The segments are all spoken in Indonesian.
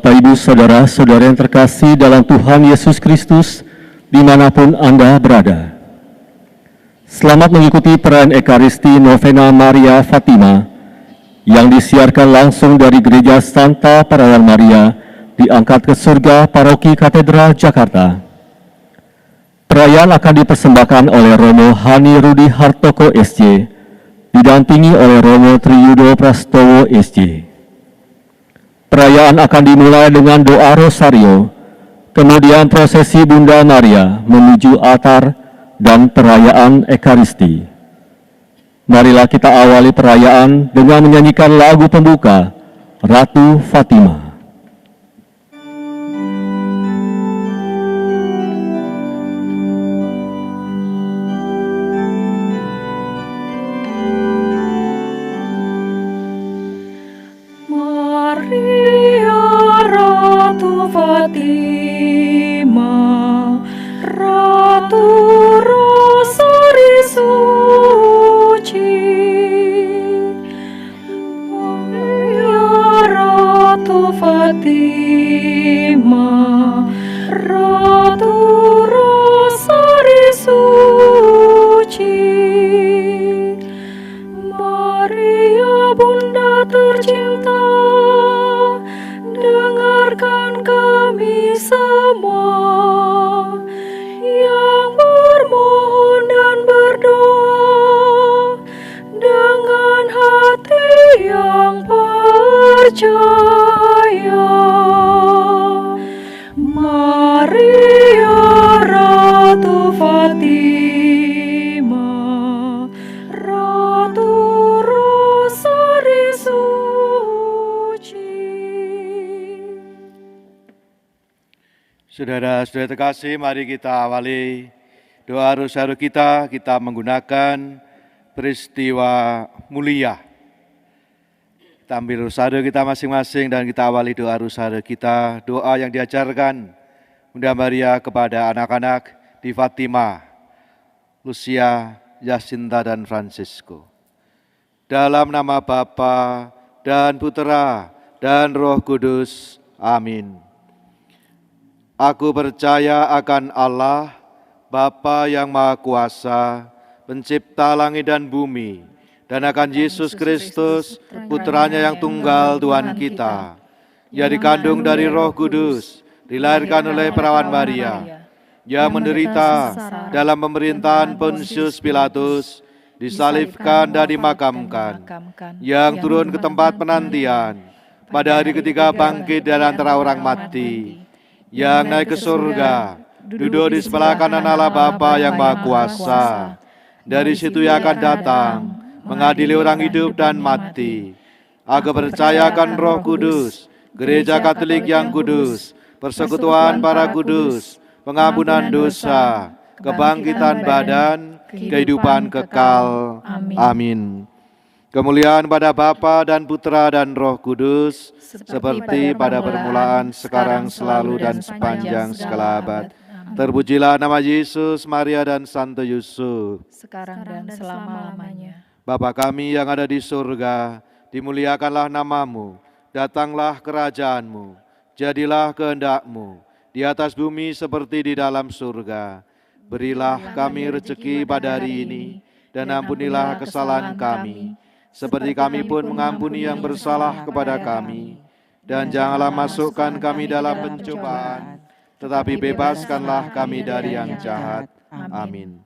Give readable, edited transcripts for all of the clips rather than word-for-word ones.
Bapak, Ibu, Saudara-saudara yang terkasih dalam Tuhan Yesus Kristus, dimanapun Anda berada. Selamat mengikuti perayaan Ekaristi Novena Maria Fatima yang disiarkan langsung dari Gereja Santa Parayan Maria diangkat ke surga Paroki Katedral Jakarta. Perayaan akan dipersembahkan oleh Romo Hani Rudi Hartoko SJ, didampingi oleh Romo Triyudo Prastowo SJ. Perayaan akan dimulai dengan doa rosario, kemudian prosesi Bunda Maria menuju altar dan perayaan Ekaristi. Marilah kita awali perayaan dengan menyanyikan lagu pembuka, Ratu Fatima. Saudara-saudara terkasih, mari kita awali doa rosario kita menggunakan peristiwa mulia. Kita ambil rosario kita masing-masing dan kita awali doa rosario kita, doa yang diajarkan Bunda Maria kepada anak-anak di Fatima, Lucia, Jacinta, dan Francisco. Dalam nama Bapa dan Putera dan Roh Kudus. Amin. Aku percaya akan Allah, Bapa yang Maha Kuasa, pencipta langit dan bumi, dan akan Yesus Kristus, Putranya yang tunggal Tuhan kita, yang dikandung dari Roh Kudus, dilahirkan oleh perawan Maria, yang menderita dalam pemerintahan Pontius Pilatus, disalibkan dan dimakamkan, yang turun ke tempat penantian, pada hari ketiga bangkit dari antara orang mati, yang naik ke surga, duduk di sebelah kanan Allah Bapa yang Maha Kuasa. Dari situ Ia akan datang, mengadili orang hidup dan mati. Aku percaya akan Roh Kudus, Gereja Katolik yang kudus, persekutuan para kudus, pengampunan dosa, kebangkitan badan, kehidupan kekal. Amin. Kemuliaan pada Bapa dan Putra dan Roh Kudus, seperti pada permulaan, sekarang, selalu, dan sepanjang segala abad. Terpujilah nama Yesus, Maria, dan Santo Yusuf, sekarang dan selama-lamanya. Bapa kami yang ada di surga, dimuliakanlah namamu, datanglah kerajaanmu, jadilah kehendak-Mu, di atas bumi seperti di dalam surga. Berilah kami rezeki pada hari ini, dan ampunilah kesalahan kami, seperti kami pun mengampuni yang bersalah kepada kami. Dan janganlah masukkan kami dalam pencobaan, tetapi bebaskanlah kami dari yang jahat. Amin.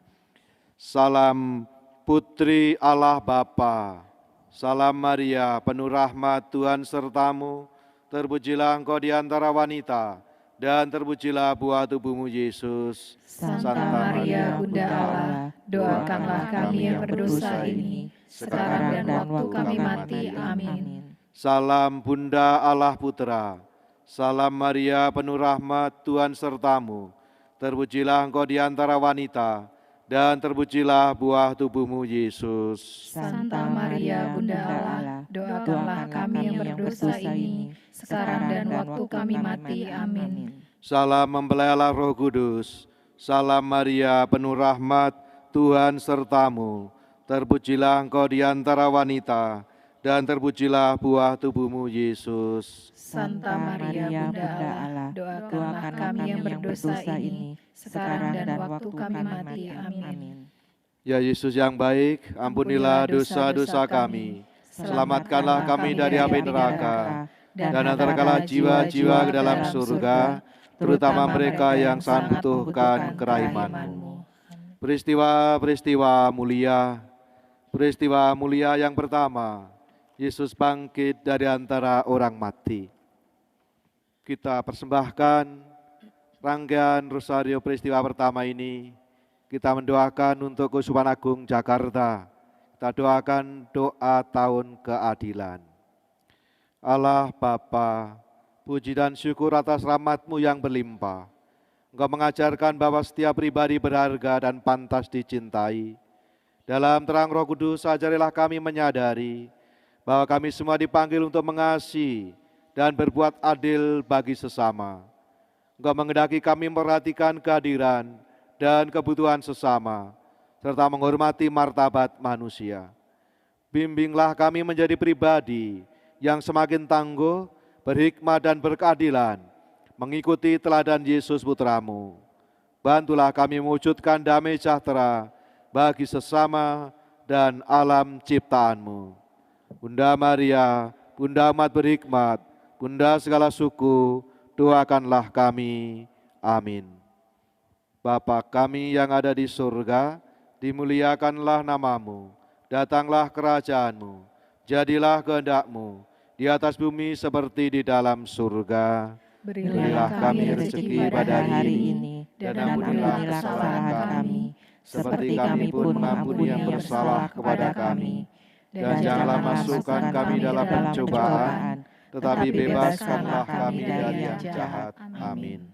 Salam Putri Allah Bapa, salam Maria, penuh rahmat Tuhan sertamu, terpujilah engkau di antara wanita, dan terpujilah buah tubuhmu Yesus. Santa Maria, Bunda Allah, doakanlah kami yang berdosa ini, sekarang dan waktu kami mati. Amin. Salam Bunda Allah Putra, salam Maria penuh rahmat Tuhan sertamu, terpujilah engkau di antara wanita, dan terpujilah buah tubuhmu Yesus. Santa Maria, Bunda Allah, doakanlah kami yang berdosa ini, sekarang dan waktu kami mati. Amin. Salam mempelai Roh Kudus, salam Maria penuh rahmat Tuhan sertamu, terpujilah engkau di antara wanita, dan terpujilah buah tubuhmu, Yesus. Santa Maria, Bunda Allah, doakanlah kami yang berdosa ini, sekarang dan waktu kami mati. Amin. Ya Yesus yang baik, ampunilah dosa-dosa kami, selamatkanlah kami dari api neraka, dan antarkanlah jiwa-jiwa ke dalam surga, terutama mereka yang sangat membutuhkan kerahiman-Mu. Peristiwa mulia yang pertama, Yesus bangkit dari antara orang mati. Kita persembahkan rangkaian rosario peristiwa pertama ini. Kita mendoakan untuk Keuskupan Agung Jakarta. Kita doakan doa tahun keadilan. Allah Bapa, puji dan syukur atas rahmat-Mu yang berlimpah. Engkau mengajarkan bahwa setiap pribadi berharga dan pantas dicintai. Dalam terang Roh Kudus, ajarilah kami menyadari bahwa kami semua dipanggil untuk mengasihi dan berbuat adil bagi sesama. Engkau menghendaki kami memperhatikan kehadiran dan kebutuhan sesama, serta menghormati martabat manusia. Bimbinglah kami menjadi pribadi yang semakin tangguh, berhikmat dan berkeadilan, mengikuti teladan Yesus Putra-Mu. Bantulah kami mewujudkan damai sejahtera bagi sesama dan alam ciptaan-Mu. Bunda Maria, Bunda Amat berhikmat, Bunda segala suku, doakanlah kami. Amin. Bapa kami yang ada di surga, dimuliakanlah nama-Mu, datanglah kerajaan-Mu, jadilah kehendak-Mu, di atas bumi seperti di dalam surga. Berilah kami rezeki pada hari ini, dan ampunilah kesalahan kami, seperti kami pun mengampuni yang bersalah kepada kami. Dan janganlah masukkan kami dalam pencobaan, tetapi bebaskanlah kami dari yang jahat. Amin.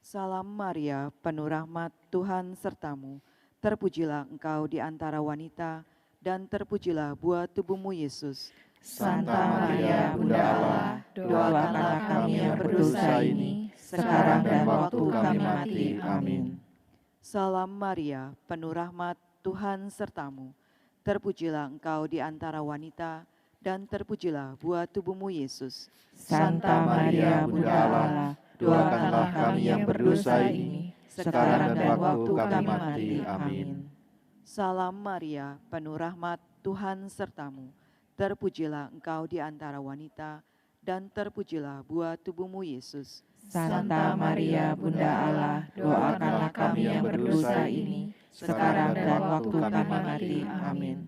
Salam Maria, penuh rahmat, Tuhan sertamu. Terpujilah engkau di antara wanita, dan terpujilah buah tubuhmu, Yesus. Santa Maria, Bunda Allah, doakanlah kami yang berdosa ini, sekarang dan waktu kami mati. Amin. Salam Maria, penuh rahmat, Tuhan sertamu. Terpujilah engkau di antara wanita, dan terpujilah buah tubuhmu, Yesus. Santa Maria, Bunda Allah, doakanlah kami yang berdosa ini, sekarang dan waktu kami mati. Amin. Salam Maria, penuh rahmat, Tuhan sertamu. Terpujilah engkau di antara wanita, dan terpujilah buah tubuhmu, Yesus. Santa Maria, Bunda Allah, doakanlah kami yang berdosa ini, sekarang dan waktu kami mati. Amin.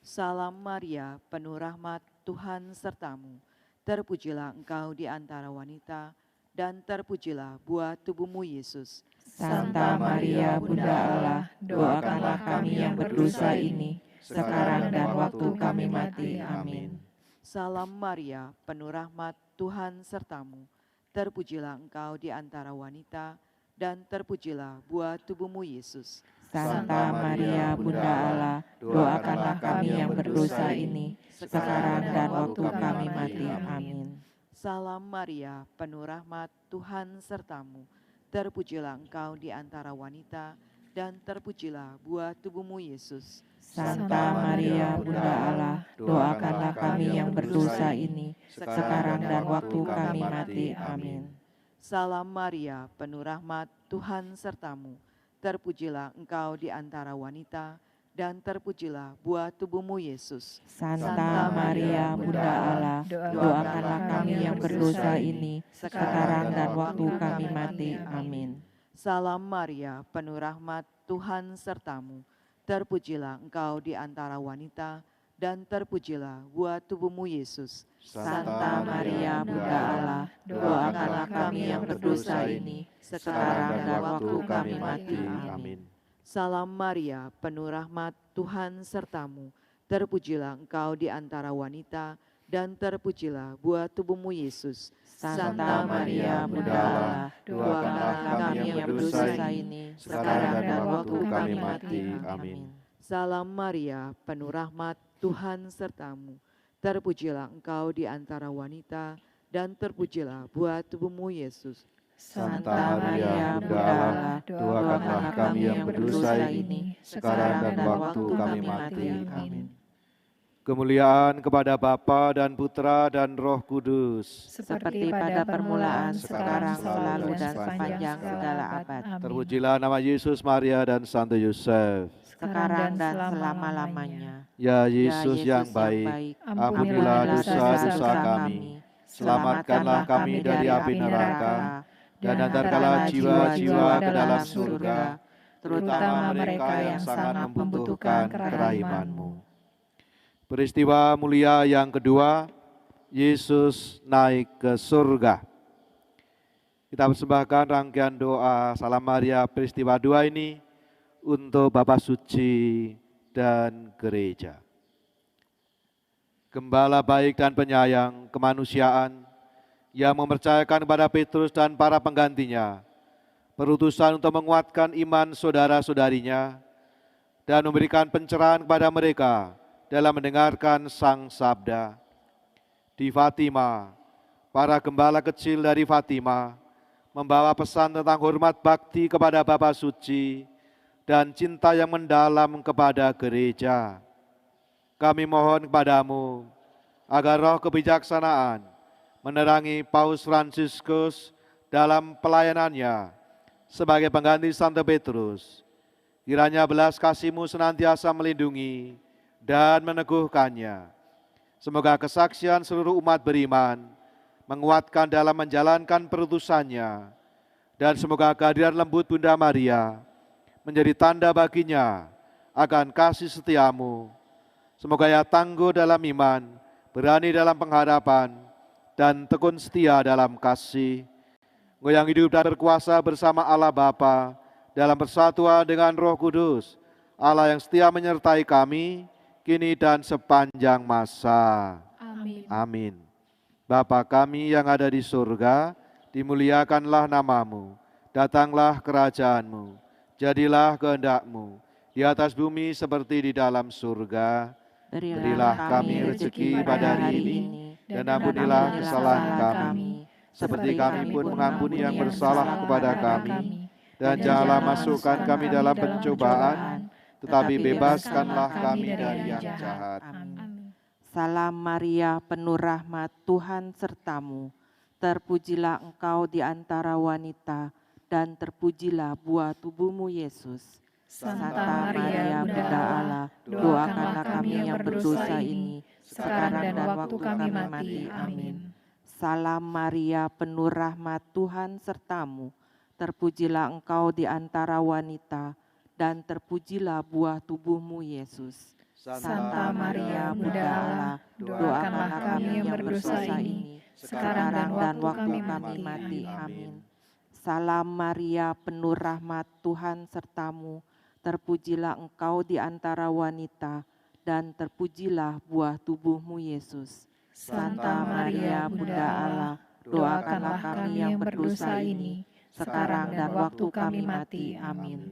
Salam Maria, penuh rahmat, Tuhan sertamu. Terpujilah engkau di antara wanita, dan terpujilah buah tubuhmu, Yesus. Santa Maria, Bunda Allah, doakanlah kami yang berdosa ini, sekarang dan waktu kami mati. Amin. Salam Maria, penuh rahmat, Tuhan sertamu. Terpujilah engkau di antara wanita, dan terpujilah buah tubuhmu, Yesus. Santa Maria, Bunda Allah, doakanlah kami yang berdosa ini, sekarang dan waktu kami mati. Amin. Salam Maria, penuh rahmat, Tuhan sertamu. Terpujilah engkau di antara wanita, dan terpujilah buah tubuhmu, Yesus. Santa Maria, Bunda Allah, doakanlah kami yang berdosa ini, sekarang dan waktu kami mati. Amin. Salam Maria, penuh rahmat, Tuhan sertamu. Terpujilah engkau di antara wanita, dan terpujilah buah tubuhmu, Yesus. Santa Maria, Bunda Allah, doakanlah kami yang berdosa ini, sekarang dan waktu kami mati. Amin. Salam Maria, penuh rahmat, Tuhan sertamu. Terpujilah engkau di antara wanita, dan terpujilah buah tubuhmu, Yesus. Santa Maria, Bunda Allah, doakanlah kami yang berdosa ini, sekarang dan waktu kami mati. Amin. Salam Maria, penuh rahmat, Tuhan sertamu. Terpujilah engkau di antara wanita, dan terpujilah buah tubuhmu, Yesus. Santa Maria, Bunda Allah, doakanlah kami yang berdosa ini, sekarang dan waktu kami mati. Amin. Salam Maria, penuh rahmat, Tuhan sertamu. Terpujilah engkau di antara wanita, dan terpujilah buah tubuhmu, Yesus. Santa Maria, Bunda Allah, doakanlah kami yang berdosa ini, sekarang dan waktu kami mati. Amin. Kemuliaan kepada Bapa dan Putra dan Roh Kudus. seperti pada permulaan, sekarang, selalu, dan sepanjang segala abad. Terpujilah nama Yesus, Maria, dan Santo Yosef. Sekarang dan selama-lamanya. Ya Ya Yesus yang baik, ampunilah dosa-dosa kami, selamatkanlah kami dari api neraka, dan antarkanlah jiwa-jiwa ke dalam surga, terutama mereka yang sangat membutuhkan kerahiman-Mu. Peristiwa mulia yang kedua, Yesus naik ke surga. Kita persembahkan rangkaian doa Salam Maria peristiwa 2 ini untuk Bapa Suci dan Gereja. Gembala baik dan penyayang kemanusiaan yang mempercayakan kepada Petrus dan para penggantinya perutusan untuk menguatkan iman saudara-saudarinya dan memberikan pencerahan kepada mereka dalam mendengarkan Sang Sabda. Di Fatima, para gembala kecil dari Fatima membawa pesan tentang hormat bakti kepada Bapa Suci dan cinta yang mendalam kepada gereja. Kami mohon kepadamu agar roh kebijaksanaan menerangi Paus Fransiskus dalam pelayanannya sebagai pengganti Santo Petrus. Kiranya belas kasih-Mu senantiasa melindungi dan meneguhkannya. Semoga kesaksian seluruh umat beriman menguatkan dalam menjalankan perutusannya, dan semoga kehadiran lembut Bunda Maria menjadi tanda baginya akan kasih setia-Mu. Semoga ia tangguh dalam iman, berani dalam pengharapan, dan tekun setia dalam kasih. Engkau yang hidup dan berkuasa bersama Allah Bapa dalam persatuan dengan Roh Kudus, Allah yang setia menyertai kami, kini dan sepanjang masa. Amin. Amin. Bapa kami yang ada di surga, dimuliakanlah nama-Mu, datanglah kerajaan-Mu, jadilah kehendak-Mu, di atas bumi seperti di dalam surga. Berilah kami rezeki pada hari ini, dan ampunilah kesalahan kami, seperti kami pun mengampuni yang bersalah kepada kami. Dan janganlah masukkan kami dalam pencobaan, tetapi bebaskanlah kami dari yang jahat. Amin. Salam Maria, penuh rahmat, Tuhan sertamu. Terpujilah engkau di antara wanita, dan terpujilah buah tubuhmu Yesus. Santa Maria, Bunda Allah, doakanlah kami yang berdosa ini, sekarang dan waktu kami mati. Amin. Salam Maria, penuh rahmat, Tuhan sertamu. Terpujilah engkau di antara wanita, dan terpujilah buah tubuhmu Yesus. Santa Maria, Bunda Allah, doakanlah kami yang berdosa ini, sekarang dan waktu kami mati. Amin. Salam Maria, penuh rahmat, Tuhan sertamu. Terpujilah engkau di antara wanita, dan terpujilah buah tubuhmu Yesus. Santa Maria, Bunda Allah, doakanlah kami yang berdosa ini, sekarang dan waktu kami mati. Amin.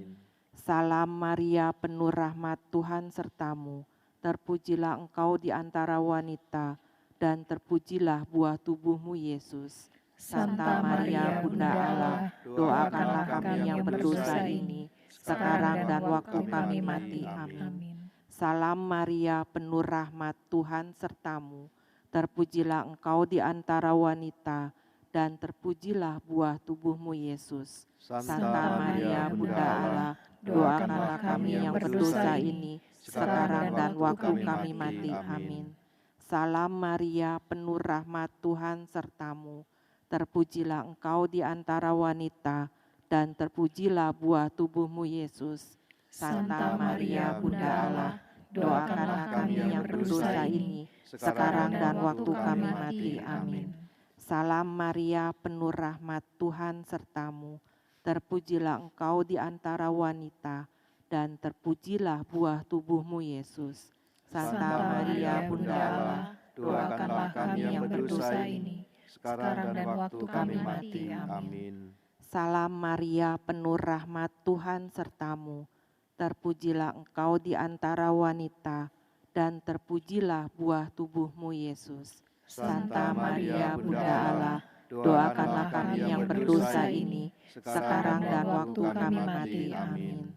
Salam Maria, penuh rahmat, Tuhan sertamu. Terpujilah engkau di antara wanita, dan terpujilah buah tubuhmu Yesus. Santa Maria, Bunda Allah, doakanlah kami yang berdosa ini, sekarang dan waktu kami mati. Amin. Salam Maria, penuh rahmat, Tuhan sertamu. Terpujilah engkau di antara wanita, dan terpujilah buah tubuhmu Yesus. Santa Maria, Bunda Allah, doakanlah kami yang berdosa ini, sekarang dan waktu kami mati. Amin. Salam Maria, penuh rahmat, Tuhan sertamu. Terpujilah engkau di antara wanita, dan terpujilah buah tubuhmu Yesus. Santa Maria, Bunda Allah, doakanlah kami yang berdosa ini, sekarang dan waktu kami mati. Amin. Salam Maria, penuh rahmat, Tuhan sertamu. Terpujilah engkau di antara wanita, dan terpujilah buah tubuhmu Yesus. Santa Maria, Bunda Allah, doakanlah kami yang berdosa ini, sekarang dan waktu kami mati. Amin. Salam Maria, penuh rahmat, Tuhan sertamu. Terpujilah engkau di antara wanita, dan terpujilah buah tubuhmu Yesus. Santa Maria, Bunda Allah, doakanlah kami yang berdosa ini, sekarang dan waktu kami mati. Amin.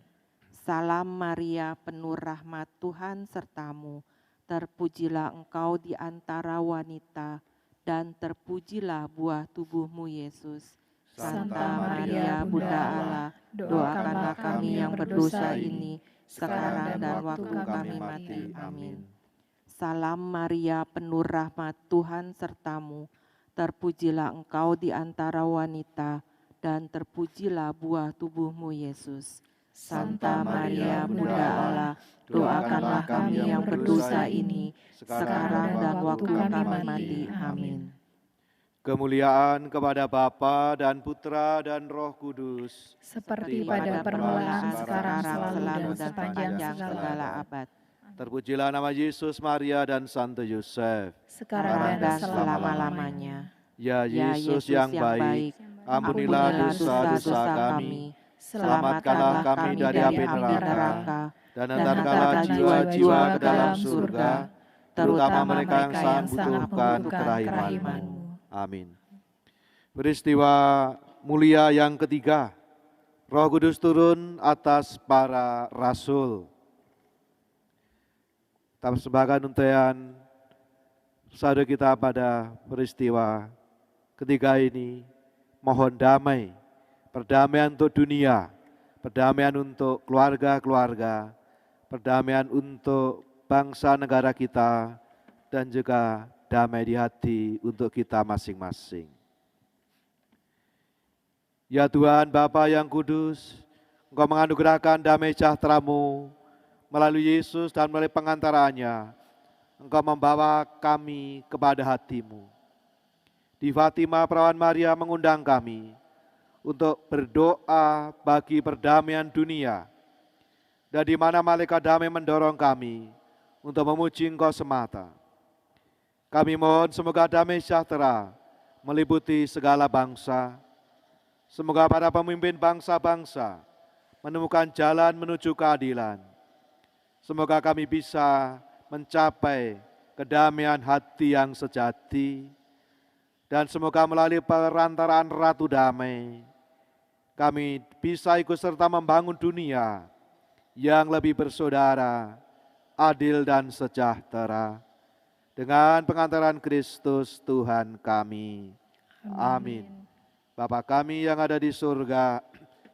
Salam Maria, penuh rahmat, Tuhan sertamu. terpujilah Engkau di antara wanita, dan terpujilah buah tubuhmu, Yesus. Santa Maria, Bunda Allah, doakanlah kami yang berdosa ini, sekarang dan waktu kami mati. Amin. Salam Maria, penuh rahmat, Tuhan sertamu. Terpujilah Engkau di antara wanita, dan terpujilah buah tubuhmu, Yesus. Santa Maria, Bunda Allah, doakanlah kami yang berdosa ini, sekarang dan waktu kami mati. Amin. Kemuliaan kepada Bapa dan Putra dan Roh Kudus, Seperti pada permulaan, sekarang, selalu, dan sepanjang segala abad. terpujilah nama Yesus, Maria, dan Santo Yosef. sekarang dan selama-lamanya. Ya Yesus yang baik, ampunilah dosa-dosa kami, selamatkanlah kami dari api neraka, dan antarkanlah jiwa-jiwa ke dalam surga, terutama mereka yang sangat membutuhkan kerahiman-Mu. Amin. Peristiwa mulia yang ketiga, Roh Kudus turun atas para rasul. Kita persembahkan untayan saudara kita pada peristiwa ketiga ini. Mohon damai, perdamaian untuk dunia, perdamaian untuk keluarga-keluarga, perdamaian untuk bangsa negara kita, dan juga damai di hati untuk kita masing-masing. Ya Tuhan Bapa yang kudus, Engkau menganugerahkan damai sejahtera-Mu melalui Yesus dan melalui pengantaraannya. Engkau membawa kami kepada hati-Mu. Di Fatima, Perawan Maria mengundang kami untuk berdoa bagi perdamaian dunia. Dan di mana malaikat damai mendorong kami untuk memuji Engkau semata. Kami mohon semoga damai sejahtera meliputi segala bangsa. Semoga para pemimpin bangsa-bangsa menemukan jalan menuju keadilan. Semoga kami bisa mencapai kedamaian hati yang sejati. Dan semoga melalui perantaraan Ratu Damai, kami bisa ikut serta membangun dunia yang lebih bersaudara, adil dan sejahtera. Dengan pengantaran Kristus Tuhan kami. Amin. Bapa kami yang ada di surga,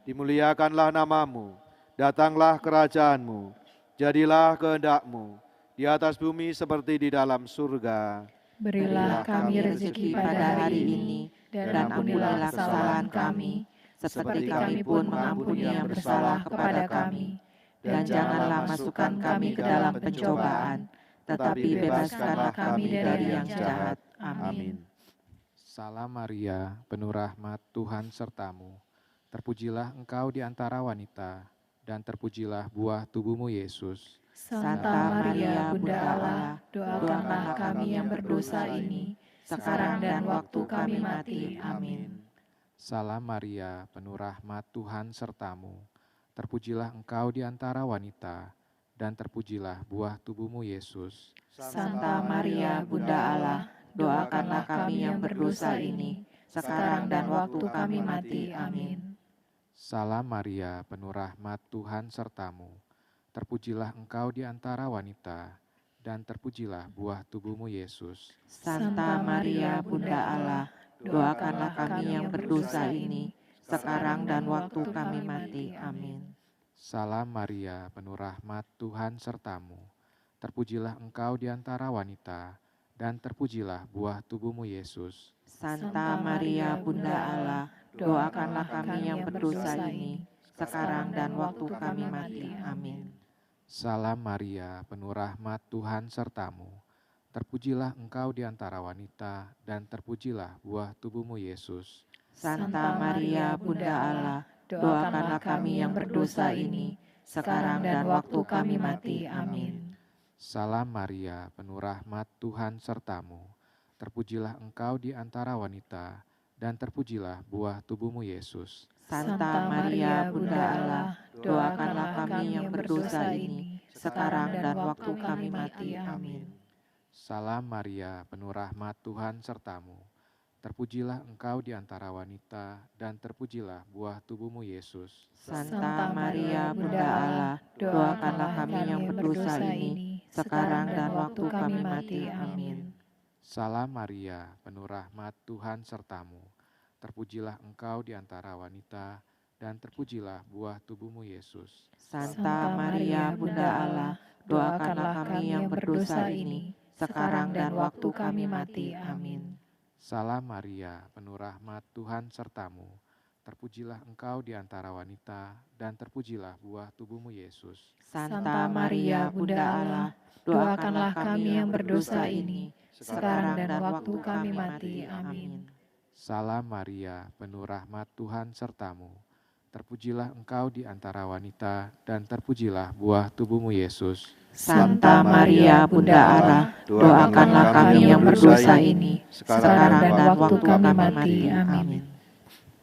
dimuliakanlah nama-Mu, datanglah kerajaan-Mu, jadilah kehendak-Mu, di atas bumi seperti di dalam surga. Berilah kami rezeki pada hari ini, dan ampunilah kesalahan kami, seperti kami pun mengampuni yang bersalah kepada kami. Dan janganlah masukkan kami ke dalam pencobaan, tetapi bebaskanlah kami dari yang jahat. Amin. Salam Maria, penuh rahmat, Tuhan sertamu. Terpujilah Engkau di antara wanita, dan terpujilah buah tubuhmu Yesus. Santa Maria, Bunda Allah, doakanlah kami yang berdosa ini, sekarang dan waktu kami mati. Amin. Salam Maria, penuh rahmat, Tuhan sertamu. Terpujilah Engkau di antara wanita, dan terpujilah buah tubuhmu Yesus. Santa Maria, Bunda Allah, doakanlah kami yang berdosa ini, sekarang dan waktu kami mati. Amin. Salam Maria, penuh rahmat, Tuhan sertamu. Terpujilah Engkau di antara wanita, dan terpujilah buah tubuhmu Yesus. Santa Maria, Bunda Allah, doakanlah kami yang berdosa ini, sekarang dan waktu kami mati. Amin. Salam Maria, penuh rahmat, Tuhan sertamu. Terpujilah Engkau di antara wanita, dan terpujilah buah tubuhmu Yesus. Santa Maria, Bunda Allah, doakanlah kami yang berdosa ini, sekarang dan waktu kami mati. Amin. Salam Maria, penuh rahmat, Tuhan sertamu. Terpujilah Engkau di antara wanita, dan terpujilah buah tubuhmu Yesus. Santa Maria, Bunda Allah, doakanlah kami yang berdosa ini, sekarang dan waktu kami mati. Amin. Salam Maria, penuh rahmat, Tuhan sertamu. Terpujilah Engkau di antara wanita, dan terpujilah buah tubuhmu Yesus. Santa Maria, Bunda Allah, doakanlah kami yang berdosa ini, sekarang dan waktu kami mati. Amin. Salam Maria, penuh rahmat, Tuhan sertamu. Terpujilah Engkau di antara wanita, dan terpujilah buah tubuhmu Yesus. Santa Maria, Bunda Allah, doakanlah kami yang berdosa ini, sekarang dan waktu kami mati. Amin. Salam Maria, penuh rahmat, Tuhan sertamu. Terpujilah engkau di antara wanita, dan terpujilah buah tubuhmu Yesus. Santa Maria, Bunda Allah, doakanlah kami yang berdosa ini, sekarang dan waktu kami mati. Amin. Salam Maria, penuh rahmat, Tuhan sertamu. Terpujilah engkau di antara wanita, dan terpujilah buah tubuhmu Yesus. Santa Maria, Bunda Allah, doakanlah kami yang berdosa ini, sekarang dan waktu kami mati. Amin. Salam Maria, penuh rahmat, Tuhan sertamu. Terpujilah engkau di antara wanita, dan terpujilah buah tubuhmu Yesus. Santa Maria, Bunda Allah, doakanlah kami yang berdosa ini, sekarang dan waktu kami mati. Amin.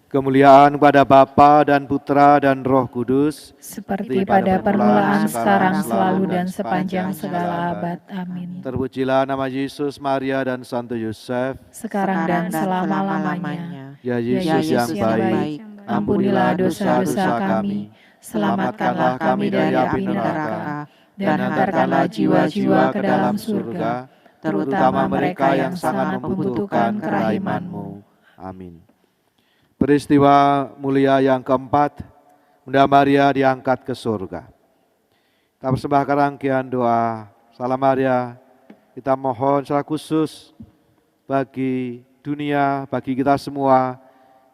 Kemuliaan kepada Bapa dan Putra dan Roh Kudus, Seperti pada permulaan, sekarang, selalu, dan sepanjang segala abad. Amin. terpujilah nama Yesus, Maria, dan Santo Yosef. Sekarang dan selama-lamanya. Ya Ya Yesus yang baik, ampunilah dosa-dosa kami, selamatkanlah kami dari api neraka, dan hantarkanlah jiwa-jiwa ke dalam surga, terutama mereka yang sangat membutuhkan kerahiman-Mu. Amin. Peristiwa mulia yang keempat, Bunda Maria diangkat ke surga. Kita persembahkan rangkaian doa Salam Maria, kita mohon secara khusus bagi dunia, bagi kita semua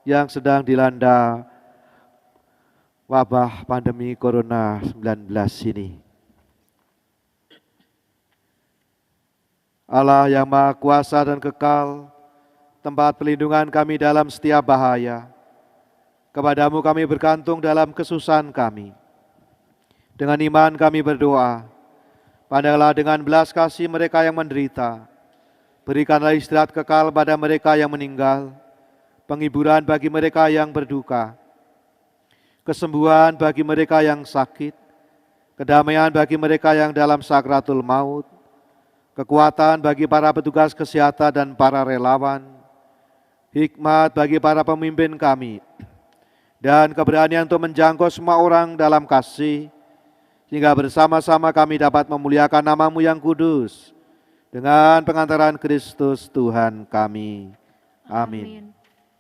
yang sedang dilanda wabah pandemi Corona 19 ini. Allah yang Maha Kuasa dan Kekal, tempat pelindungan kami dalam setiap bahaya. Kepadamu kami bergantung dalam kesusahan kami. Dengan iman kami berdoa, pandanglah dengan belas kasih mereka yang menderita. Berikanlah istirahat kekal pada mereka yang meninggal, penghiburan bagi mereka yang berduka, kesembuhan bagi mereka yang sakit, kedamaian bagi mereka yang dalam sakratul maut, kekuatan bagi para petugas kesehatan dan para relawan, hikmat bagi para pemimpin kami, dan keberanian untuk menjangkau semua orang dalam kasih, sehingga bersama-sama kami dapat memuliakan nama-Mu yang kudus, dengan pengantaran Kristus Tuhan kami. Amin.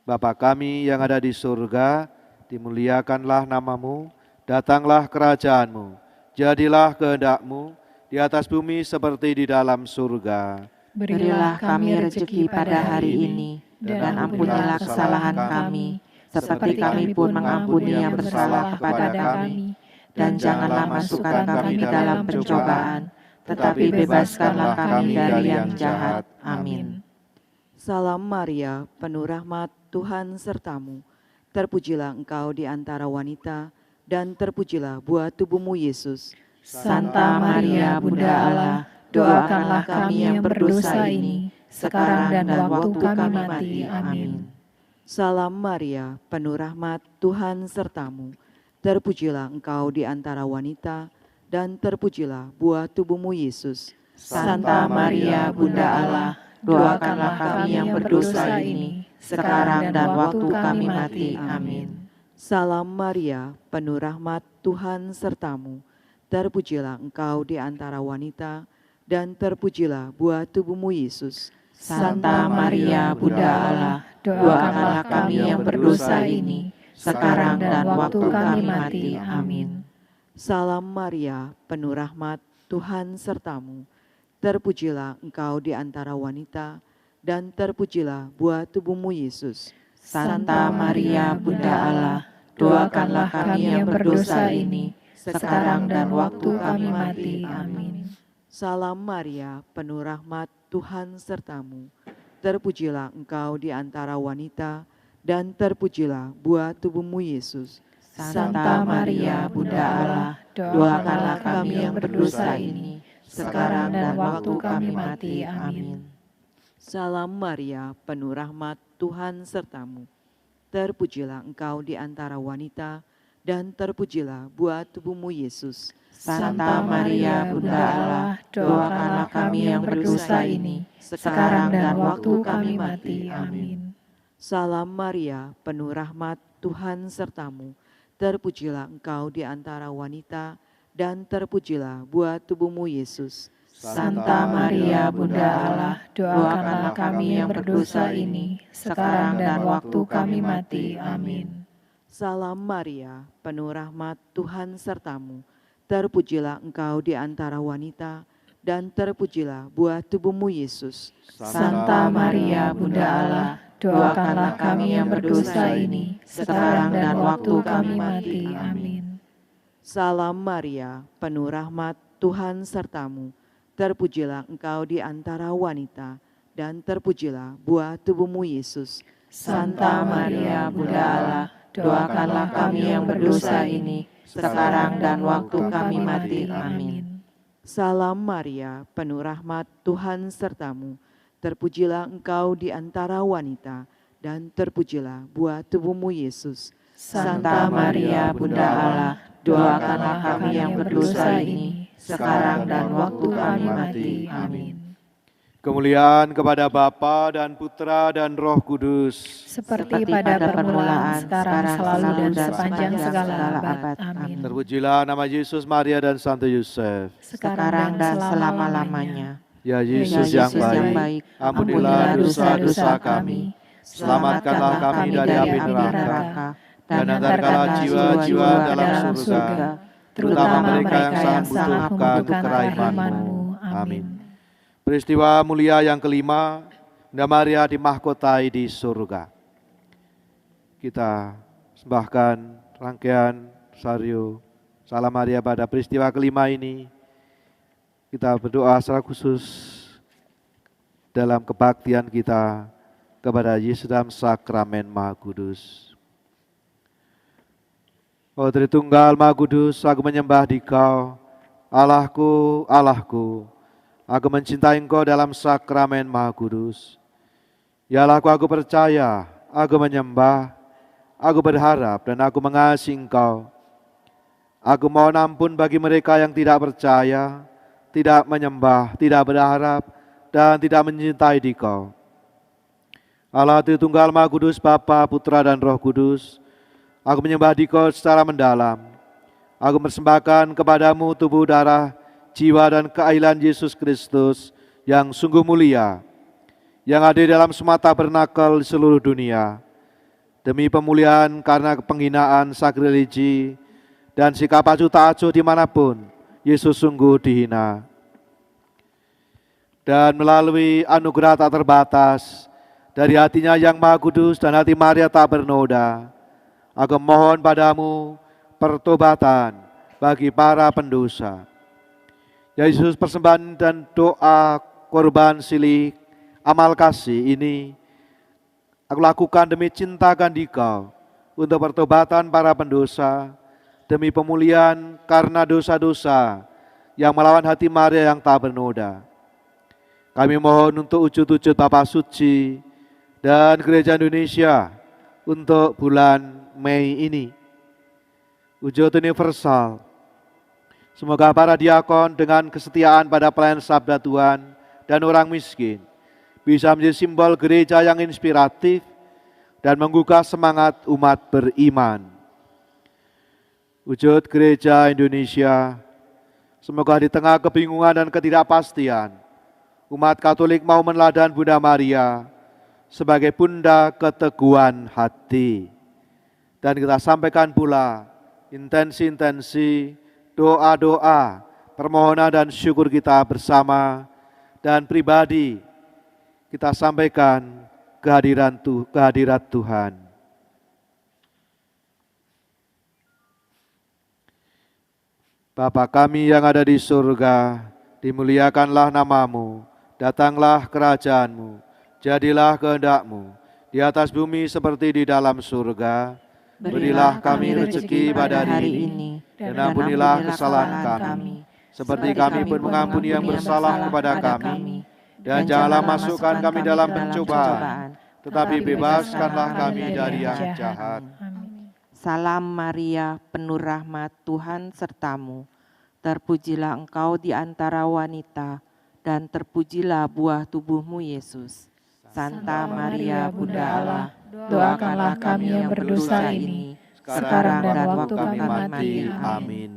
Bapa kami yang ada di surga, dimuliakanlah nama-Mu, datanglah kerajaan-Mu, jadilah kehendak-Mu, di atas bumi seperti di dalam surga. Berilah kami rezeki pada hari ini, dan ampunilah kesalahan kami, seperti kami pun mengampuni yang bersalah kepada kami. Dan janganlah masukkan kami dalam pencobaan, tetapi bebaskanlah kami dari yang jahat. Amin. Salam Maria, penuh rahmat, Tuhan sertamu. Terpujilah engkau di antara wanita, dan terpujilah buah tubuhmu Yesus. Santa Maria, Bunda Allah, doakanlah kami yang berdosa ini, sekarang dan waktu kami mati. Amin. Salam Maria, penuh rahmat, Tuhan sertamu. Terpujilah engkau di antara wanita, dan terpujilah buah tubuhmu Yesus. Santa Maria, Bunda Allah, doakanlah kami yang berdosa ini, sekarang dan waktu kami mati. Amin. Salam Maria, penuh rahmat, Tuhan sertamu. Terpujilah engkau di antara wanita, dan terpujilah buah tubuhmu Yesus. Santa Maria, Bunda Allah, doakanlah kami yang berdosa ini, sekarang dan waktu kami mati. Amin. Salam Maria, penuh rahmat, Tuhan sertamu. Terpujilah engkau di antara wanita, dan terpujilah buah tubuhmu Yesus. Santa Maria, Bunda Allah, doakanlah kami yang berdosa ini, sekarang dan waktu kami mati. Amin. Salam Maria, penuh rahmat, Tuhan sertamu. Terpujilah engkau di antara wanita, dan terpujilah buah tubuhmu Yesus. Santa Maria, Bunda Allah, doakanlah kami yang berdosa ini, sekarang dan waktu kami mati. Amin. Salam Maria, penuh rahmat, Tuhan sertamu. Terpujilah engkau di antara wanita, dan terpujilah buah tubuhmu Yesus. Santa Maria, Bunda Allah, doakanlah kami yang berdosa ini, sekarang dan waktu kami mati. Amin. Salam Maria, penuh rahmat, Tuhan sertamu. Terpujilah engkau di antara wanita, dan terpujilah buah tubuhmu Yesus. Santa Maria Bunda Allah, doakanlah kami yang berdosa ini, sekarang dan waktu kami mati. Amin. Salam Maria, penuh rahmat, Tuhan sertamu. Terpujilah engkau di antara wanita, dan terpujilah buah tubuhmu Yesus. Santa Maria Bunda Allah, doakanlah kami yang berdosa ini, sekarang dan waktu kami mati. Amin. Salam Maria, penuh rahmat, Tuhan sertamu. Terpujilah engkau di antara wanita, dan terpujilah buah tubuhmu Yesus. Santa Maria Bunda Allah, doakanlah kami yang berdosa ini, sekarang dan waktu kami mati. Amin. Salam Maria, penuh rahmat, Tuhan sertamu. Terpujilah engkau di antara wanita, dan terpujilah buah tubuhmu Yesus. Santa Maria Bunda Allah, doakanlah kami yang berdosa ini, sekarang dan waktu kami mati. Amin. Kemuliaan kepada Bapa dan Putra dan Roh Kudus. Seperti pada permulaan, sekarang, selalu, dan sepanjang segala abad. Amin. Terpujilah nama Yesus, Maria, dan Santo Yosef. Sekarang dan selama-lamanya. Ya Yesus yang baik, ampunilah dosa-dosa kami, selamatkanlah kami dari api neraka, dan antarkanlah jiwa-jiwa dalam surga, terutama mereka yang sangat membutuhkan kerahiman-Mu. Amin. Peristiwa mulia yang kelima, Bunda Maria dimahkotai di surga. Kita sembahkan rangkaian Sario Salam Maria pada peristiwa kelima ini. Kita berdoa secara khusus dalam kebaktian kita kepada Yesus dalam sakramen Maha Kudus. Oh Tritunggal Maha Kudus, aku menyembah Dikau, Allahku, Allahku. Aku mencintai Engkau dalam sakramen Maha Kudus. Ya Allahku, aku percaya, aku menyembah, aku berharap dan aku mengasihi Engkau. Aku mohon ampun bagi mereka yang tidak percaya, tidak menyembah, tidak berharap, dan tidak mencintai Dikau. Allah Tritunggal Maha Kudus, Bapa, Putra, dan Roh Kudus, aku menyembah Dikau secara mendalam. Aku persembahkan kepadamu tubuh, darah, jiwa, dan keailan Yesus Kristus yang sungguh mulia, yang ada dalam semua tabernakel di seluruh dunia, demi pemulihan karena penghinaan sakralegi dan sikap acuh tak acuh dimanapun Yesus sungguh dihina. Dan melalui anugerah tak terbatas dari hatinya yang Maha Kudus dan hati Maria tak bernoda, aku mohon padamu pertobatan bagi para pendosa. Ya Yesus, persembahan dan doa korban silih amal kasih ini aku lakukan demi cintakan Dikau untuk pertobatan para pendosa, demi pemulihan karena dosa-dosa yang melawan hati Maria yang tak bernoda. Kami mohon untuk wujud-wujud Bapa Suci dan Gereja Indonesia untuk bulan Mei ini. Wujud universal. Semoga para diakon dengan kesetiaan pada pelayanan sabda Tuhan dan orang miskin bisa menjadi simbol gereja yang inspiratif dan menggugah semangat umat beriman. Wujud Gereja Indonesia, semoga di tengah kebingungan dan ketidakpastian, umat Katolik mau meneladani Bunda Maria sebagai bunda keteguhan hati. Dan kita sampaikan pula intensi-intensi doa-doa, permohonan dan syukur kita bersama dan pribadi kita sampaikan kehadirat Tuhan. Bapa kami yang ada di surga, dimuliakanlah namamu, datanglah kerajaanmu, jadilah kehendak-Mu di atas bumi seperti di dalam surga. Berilah kami rezeki pada hari ini, dan ampunilah kesalahan kami, seperti kami pun mengampuni yang bersalah kepada kami. Dan janganlah masukkan kami dalam pencobaan, tetapi bebaskanlah kami dari yang jahat. Salam Maria, penuh rahmat, Tuhan sertamu. Terpujilah engkau di antara wanita, dan terpujilah buah tubuhmu Yesus. Santa Maria Bunda Allah, doakanlah kami yang berdosa ini, sekarang dan waktu kami mati. Amin.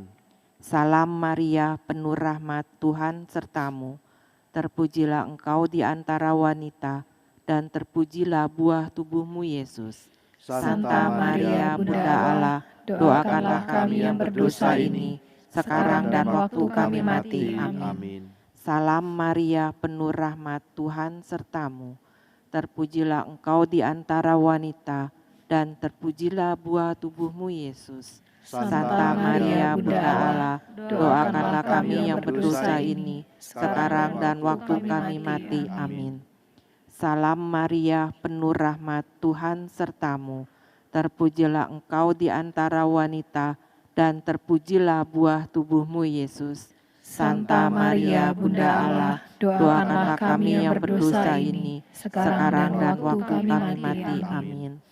Salam Maria, penuh rahmat, Tuhan sertamu. Terpujilah engkau di antara wanita, dan terpujilah buah tubuhmu Yesus. Santa Maria, Bunda Allah, doakanlah kami yang berdosa ini, sekarang dan waktu kami mati. Amin. Salam Maria, penuh rahmat, Tuhan sertamu. Terpujilah engkau di antara wanita, dan terpujilah buah tubuhmu Yesus. Santa Maria, Bunda Allah, doakanlah kami yang berdosa ini, sekarang dan waktu kami mati. Amin. Salam Maria, penuh rahmat, Tuhan sertamu. Terpujilah engkau di antara wanita, dan terpujilah buah tubuhmu Yesus. Santa Maria, Bunda Allah, doakanlah kami yang berdosa ini, sekarang dan waktu kami mati. Amin.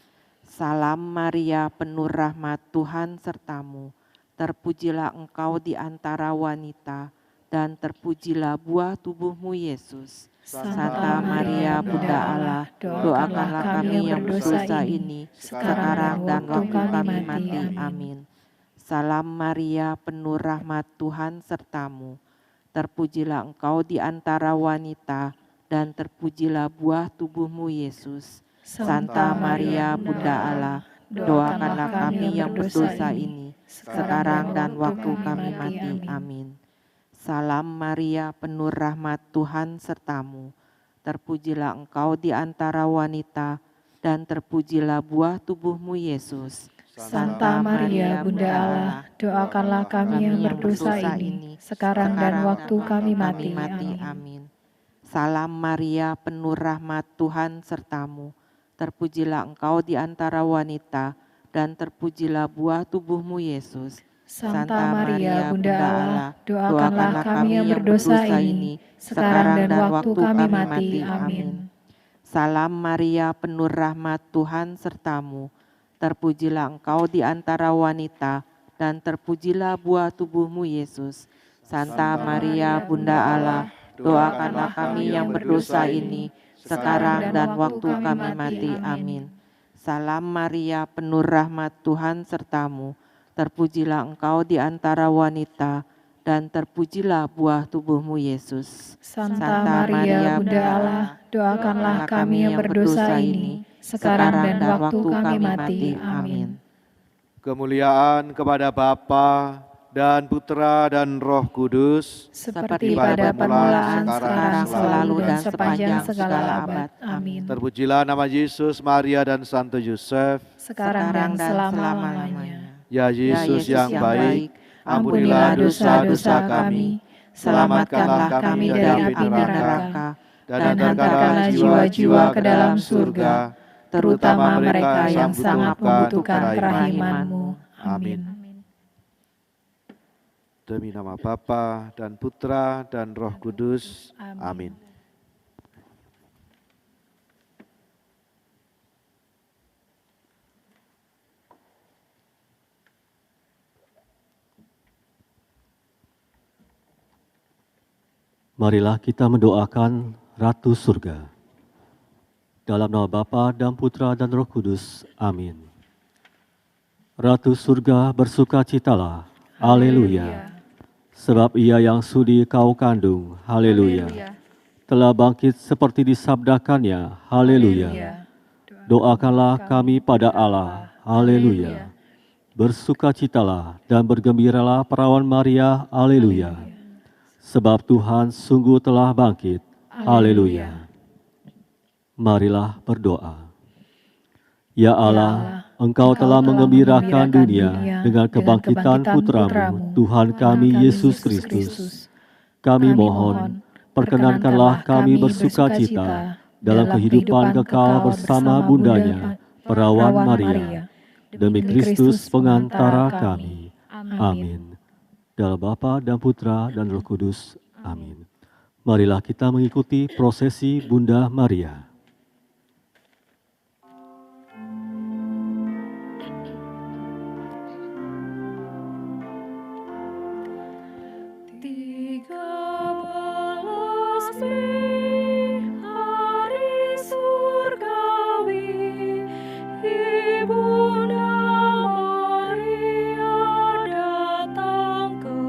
Salam Maria, penuh rahmat, Tuhan sertamu. Terpujilah engkau di antara wanita, dan terpujilah buah tubuhmu Yesus. Santa Maria, Bunda Allah, doakanlah kami yang berdosa ini, sekarang dan waktu kami mati. Amin. Salam Maria, penuh rahmat, Tuhan sertamu. Terpujilah engkau di antara wanita, dan terpujilah buah tubuhmu Yesus. Santa Maria, Bunda Allah, doakanlah kami yang berdosa ini, sekarang dan waktu kami mati. Amin. Salam Maria, penuh rahmat, Tuhan sertamu. Terpujilah engkau di antara wanita, dan terpujilah buah tubuhmu Yesus. Santa Maria, Bunda Allah, doakanlah kami yang berdosa ini, sekarang dan waktu kami mati. Amin. Salam Maria, penuh rahmat, Tuhan sertamu. Terpujilah engkau di antara wanita, dan terpujilah buah tubuhmu Yesus. Santa Maria, Bunda Allah, doakanlah kami yang berdosa ini, sekarang dan waktu kami mati. Amin. Salam Maria, penuh rahmat, Tuhan sertamu. Terpujilah engkau di antara wanita, dan terpujilah buah tubuhmu Yesus. Santa Maria, Bunda Allah, doakanlah kami yang berdosa ini, sekarang dan waktu kami mati. Amin. Salam Maria, penuh rahmat, Tuhan sertamu. Terpujilah engkau di antara wanita, dan terpujilah buah tubuhmu Yesus. Santa Maria, Bunda Allah, doakanlah kami yang berdosa ini, sekarang dan waktu kami mati. Amin. Kemuliaan kepada Bapa dan Putra dan Roh Kudus, Seperti pada permulaan, sekarang, selalu, dan sepanjang segala abad. Amin. terpujilah nama Yesus, Maria, dan Santo Yosef. Sekarang dan selama-lamanya. Ya Yesus yang baik, ampunilah dosa-dosa kami, selamatkanlah kami dari api neraka, dan antarkanlah jiwa-jiwa ke dalam surga, terutama mereka yang sangat membutuhkan kerahiman-Mu. Amin. Demi nama Bapa dan Putra dan Roh Kudus. Amin. Marilah kita mendoakan Ratu Surga. Dalam nama Bapa dan Putra dan Roh Kudus. Amin. Ratu Surga, bersukacitalah. Haleluya. Sebab Ia yang sudi kau kandung. Haleluya. Telah bangkit seperti disabdakannya. Haleluya. Doakanlah kami pada Allah. Haleluya. Bersukacitalah dan bergembiralah perawan Maria. Haleluya. Sebab Tuhan sungguh telah bangkit. Haleluya. Marilah berdoa. Ya Allah, Engkau telah menggembirakan dunia dengan kebangkitan Putra-Mu, Tuhan kami Yesus Kristus. Kami mohon, perkenankanlah kami bersukacita dalam kehidupan kekal bersama Bundanya, Perawan Maria, demi Kristus pengantara kami. Amin. Dalam Bapa dan Putra dan Roh Kudus. Amin. Marilah kita mengikuti prosesi Bunda Maria. Ibunda Maria datang ke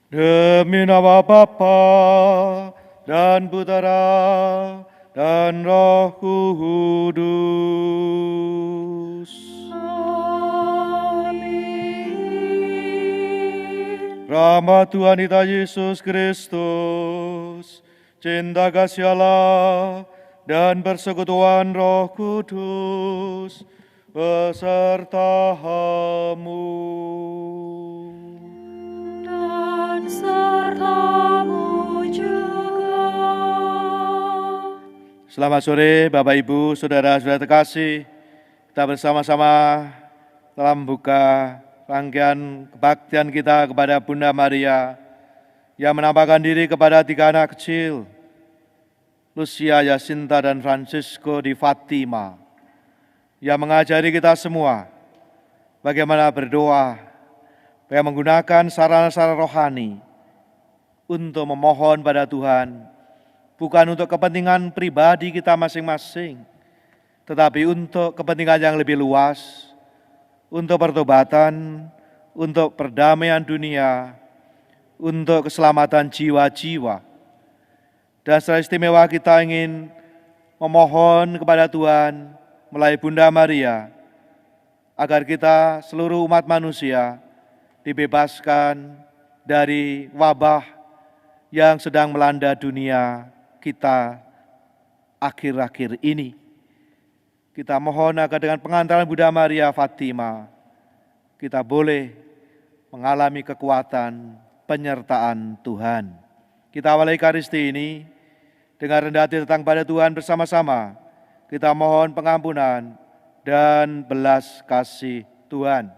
Demi nama Bapa dan Putera dan Roh Kudus. Rahmat Tuhan kita Yesus Kristus, cinta kasih Allah, dan persekutuan Roh Kudus besertamu. Dan sertamu juga. Selamat sore Bapak Ibu, Saudara-saudara terkasih. Kita bersama-sama telah membuka rangkaian kebaktian kita kepada Bunda Maria yang menampakkan diri kepada 3 anak kecil, Lucia, Jacinta, dan Francisco di Fatima, yang mengajari kita semua bagaimana berdoa, yang menggunakan sarana-sarana rohani untuk memohon pada Tuhan, bukan untuk kepentingan pribadi kita masing-masing, tetapi untuk kepentingan yang lebih luas, untuk pertobatan, untuk perdamaian dunia, untuk keselamatan jiwa-jiwa. Dan secara istimewa kita ingin memohon kepada Tuhan melalui Bunda Maria, agar kita seluruh umat manusia dibebaskan dari wabah yang sedang melanda dunia kita akhir-akhir ini. Kita mohon agar dengan pengantaran Bunda Maria Fatima, kita boleh mengalami kekuatan penyertaan Tuhan. Kita awali Ekaristi ini dengan rendah hati datang pada Tuhan bersama-sama. Kita mohon pengampunan dan belas kasih Tuhan.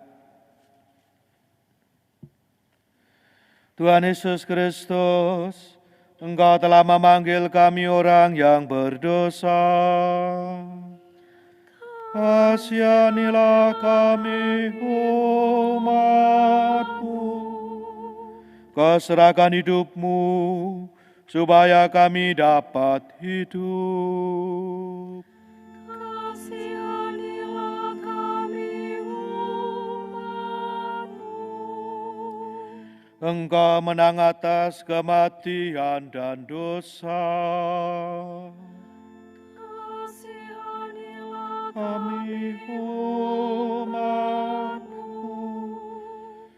Tuhan Yesus Kristus, Engkau telah memanggil kami orang yang berdosa. Kasihanilah kami umat-Mu, keserahkan hidup-Mu, supaya kami dapat hidup. Kasihanilah kami umat-Mu. Engkau menang atas kematian dan dosa. Kami umat-Mu.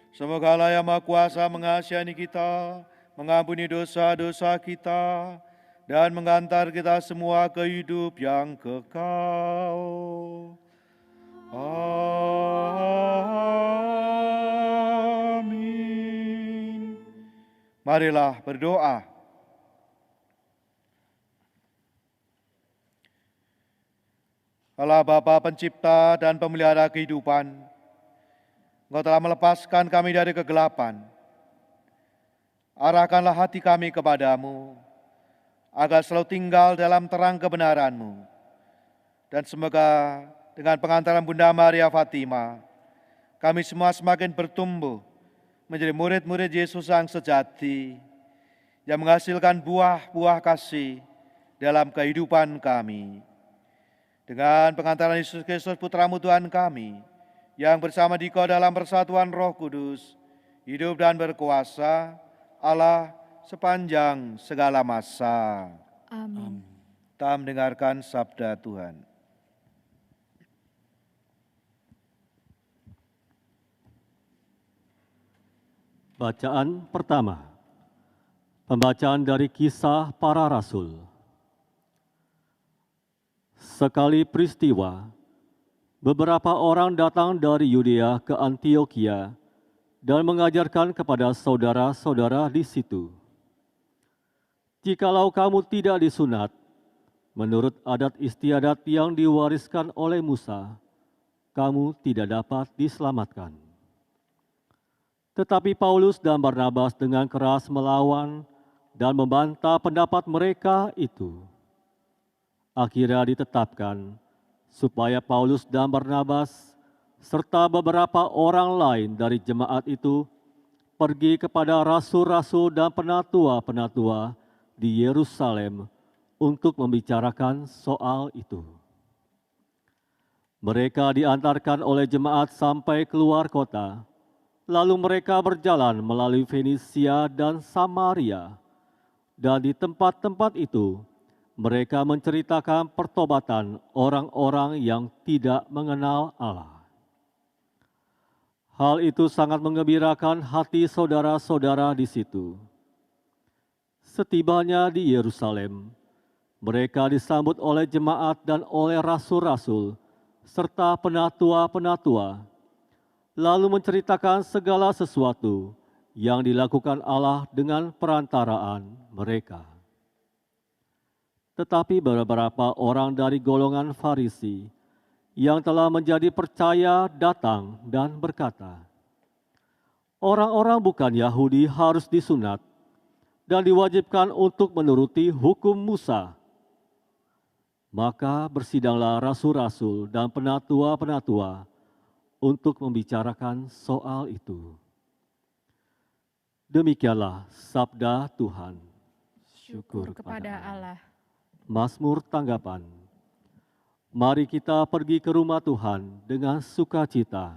Semoga Allah yang Maha Kuasa mengasihi kita, mengampuni dosa-dosa kita, dan mengantar kita semua ke hidup yang kekal. Amin. Marilah berdoa. Allah Bapa Pencipta dan Pemelihara kehidupan, Engkau telah melepaskan kami dari kegelapan. Arahkanlah hati kami kepadamu, agar selalu tinggal dalam terang kebenaran-Mu. Dan semoga dengan pengantaran Bunda Maria Fatima, kami semua semakin bertumbuh menjadi murid-murid Yesus yang sejati, yang menghasilkan buah-buah kasih dalam kehidupan kami. Dengan pengantaran Yesus Kristus Putra-Mu Tuhan kami, yang bersama Dikau dalam persatuan Roh Kudus, hidup dan berkuasa Allah sepanjang segala masa. Amin. Kita mendengarkan sabda Tuhan. Bacaan pertama. Pembacaan dari Kisah Para Rasul. Sekali peristiwa, beberapa orang datang dari Yudea ke Antiokhia dan mengajarkan kepada saudara-saudara di situ. Jikalau kamu tidak disunat, menurut adat istiadat yang diwariskan oleh Musa, kamu tidak dapat diselamatkan. Tetapi Paulus dan Barnabas dengan keras melawan dan membantah pendapat mereka itu. Akhirnya ditetapkan supaya Paulus dan Barnabas serta beberapa orang lain dari jemaat itu pergi kepada rasul-rasul dan penatua-penatua di Yerusalem untuk membicarakan soal itu. Mereka diantarkan oleh jemaat sampai keluar kota Lalu mereka berjalan melalui Fenisia dan Samaria, dan di tempat-tempat itu mereka menceritakan pertobatan orang-orang yang tidak mengenal Allah. Hal itu sangat menggembirakan hati saudara-saudara di situ. Setibanya di Yerusalem, mereka disambut oleh jemaat dan oleh rasul-rasul serta penatua-penatua, lalu menceritakan segala sesuatu yang dilakukan Allah dengan perantaraan mereka. Tetapi beberapa orang dari golongan Farisi yang telah menjadi percaya datang dan berkata, "Orang-orang bukan Yahudi harus disunat dan diwajibkan untuk menuruti hukum Musa." Maka bersidanglah rasul-rasul dan penatua-penatua untuk membicarakan soal itu. Demikianlah sabda Tuhan. Syukur kepada Allah. Mazmur tanggapan. Mari kita pergi ke rumah Tuhan dengan sukacita.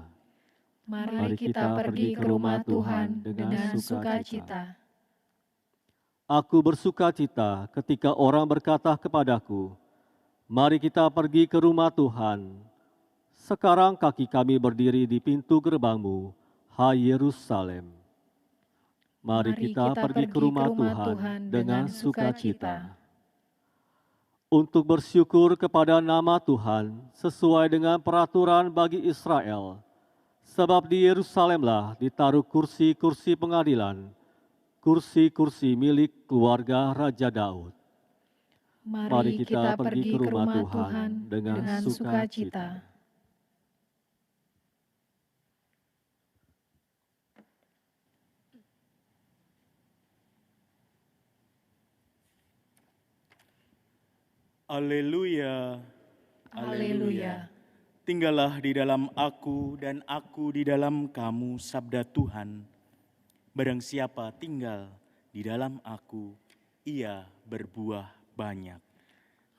Mari kita pergi ke rumah Tuhan dengan sukacita. Aku bersukacita ketika orang berkata kepadaku, "Mari kita pergi ke rumah Tuhan." Sekarang kaki kami berdiri di pintu gerbangmu, hai Yerusalem. Mari kita pergi ke rumah Tuhan dengan sukacita. Untuk bersyukur kepada nama Tuhan sesuai dengan peraturan bagi Israel. Sebab di Yerusalemlah ditaruh kursi-kursi pengadilan, kursi-kursi milik keluarga Raja Daud. Mari kita pergi ke rumah Tuhan dengan sukacita. Haleluya. Haleluya. Tinggallah di dalam aku dan aku di dalam kamu, sabda Tuhan. Barang siapa tinggal di dalam aku, ia berbuah banyak.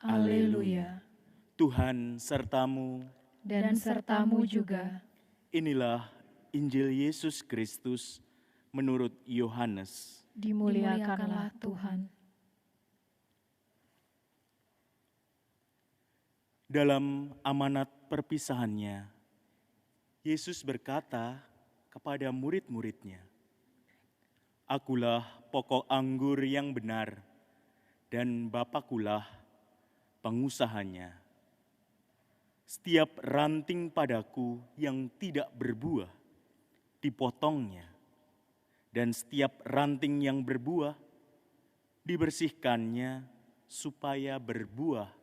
Haleluya. Tuhan sertamu Dan sertamu juga. Inilah Injil Yesus Kristus menurut Yohanes. Dimuliakanlah Tuhan. Dalam amanat perpisahannya, Yesus berkata kepada murid-muridnya, "Akulah pokok anggur yang benar, dan Bapakulah pengusahanya. Setiap ranting padaku yang tidak berbuah, dipotongnya, dan setiap ranting yang berbuah, dibersihkannya supaya berbuah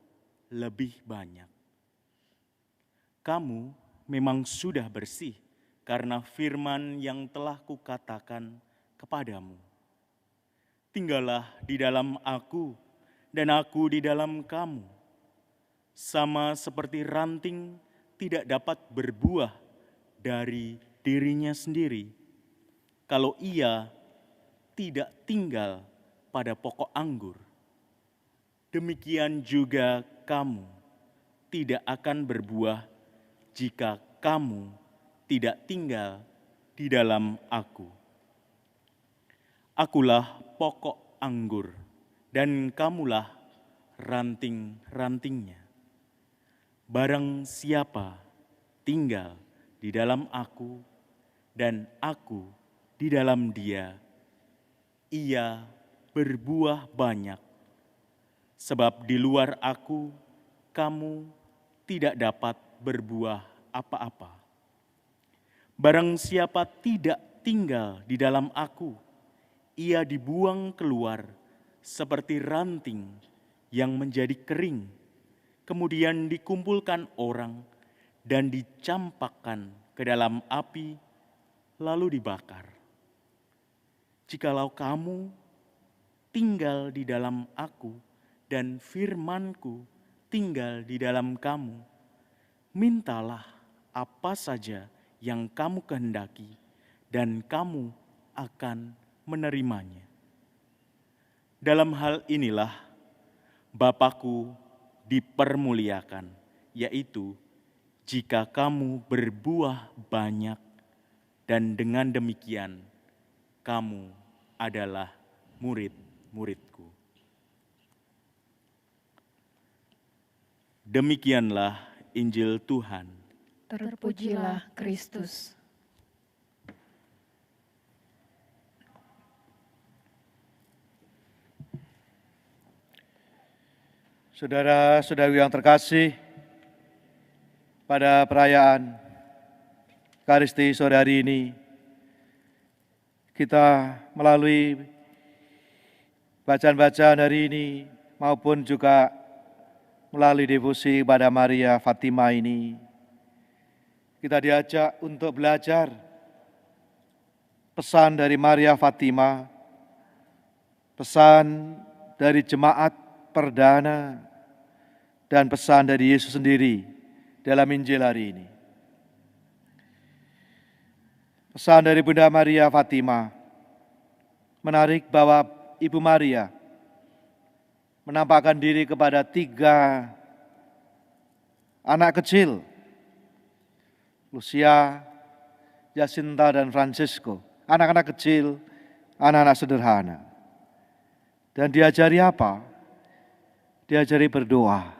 lebih banyak. Kamu memang sudah bersih karena firman yang telah kukatakan kepadamu. Tinggallah di dalam aku dan aku di dalam kamu. Sama seperti ranting tidak dapat berbuah dari dirinya sendiri kalau ia tidak tinggal pada pokok anggur. Demikian juga kamu tidak akan berbuah jika kamu tidak tinggal di dalam aku. Akulah pokok anggur, dan kamulah ranting-rantingnya. Barang siapa tinggal di dalam aku, dan aku di dalam dia, ia berbuah banyak. Sebab di luar aku, kamu tidak dapat berbuah apa-apa. Barang siapa tidak tinggal di dalam aku, ia dibuang keluar seperti ranting yang menjadi kering, kemudian dikumpulkan orang dan dicampakkan ke dalam api, lalu dibakar. Jikalau kamu tinggal di dalam aku, dan firman-Ku tinggal di dalam kamu, mintalah apa saja yang kamu kehendaki, dan kamu akan menerimanya. Dalam hal inilah Bapa-Ku dipermuliakan, yaitu jika kamu berbuah banyak dan dengan demikian kamu adalah murid-muridku. Demikianlah Injil Tuhan. Terpujilah Kristus. Saudara-saudari yang terkasih, pada perayaan Ekaristi sore hari ini, kita melalui bacaan-bacaan hari ini maupun juga melalui devosi pada Maria Fatima ini, kita diajak untuk belajar pesan dari Maria Fatima, pesan dari jemaat perdana, dan pesan dari Yesus sendiri dalam Injil hari ini. Pesan dari Bunda Maria Fatima menarik bahwa Ibu Maria menampakkan diri kepada 3 anak kecil, Lucia, Jacinta, dan Francisco. Anak-anak kecil, anak-anak sederhana. Dan diajari apa? Diajari berdoa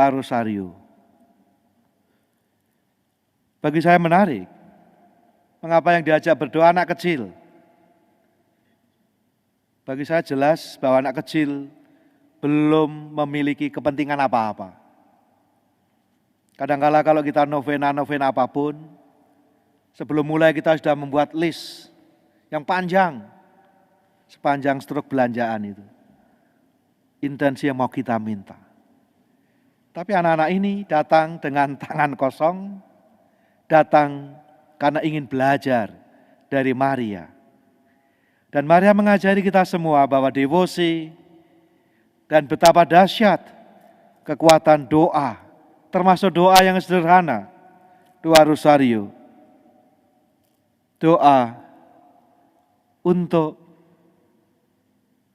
rosario. Bagi saya menarik, mengapa yang diajak berdoa anak kecil? Bagi saya jelas bahwa anak kecil belum memiliki kepentingan apa-apa. Kadang-kala kalau kita novena apapun, sebelum mulai kita sudah membuat list yang panjang, sepanjang struk belanjaan itu. Intensi yang mau kita minta. Tapi anak-anak ini datang dengan tangan kosong, datang karena ingin belajar dari Maria. Dan Maria mengajari kita semua bahwa devosi dan betapa dahsyat kekuatan doa, termasuk doa yang sederhana, doa rosario. Doa untuk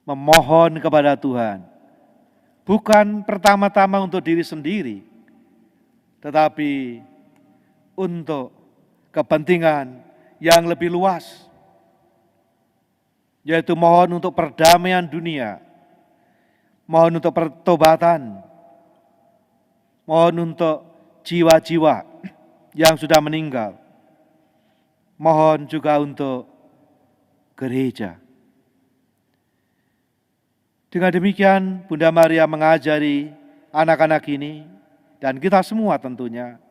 memohon kepada Tuhan. Bukan pertama-tama untuk diri sendiri, tetapi untuk kepentingan yang lebih luas, yaitu mohon untuk perdamaian dunia, mohon untuk pertobatan, mohon untuk jiwa-jiwa yang sudah meninggal, mohon juga untuk gereja. Dengan demikian, Bunda Maria mengajari anak-anak ini, dan kita semua tentunya,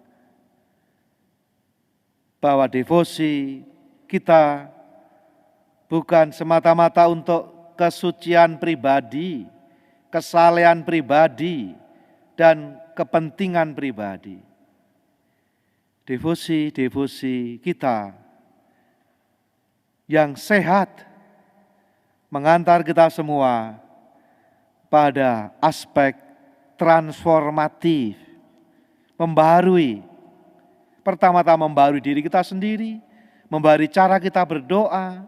bahwa devosi kita bukan semata-mata untuk kesucian pribadi, kesalehan pribadi, dan kepentingan pribadi. Devosi kita yang sehat mengantar kita semua pada aspek transformatif, membaharui. Pertama-tama membaharui diri kita sendiri, membaharui cara kita berdoa,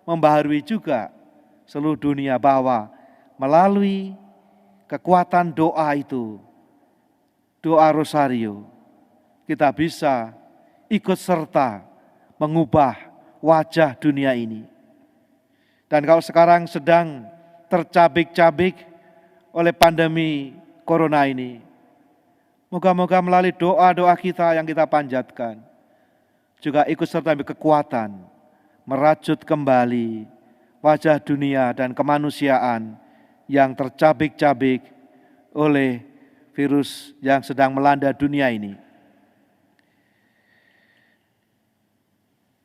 membaharui juga seluruh dunia, bahwa melalui kekuatan doa itu, doa rosario, kita bisa ikut serta mengubah wajah dunia ini. Dan kalau sekarang sedang tercabik-cabik oleh pandemi corona ini, moga-moga melalui doa-doa kita yang kita panjatkan, juga ikut serta ambil kekuatan, merajut kembali wajah dunia dan kemanusiaan yang tercabik-cabik oleh virus yang sedang melanda dunia ini.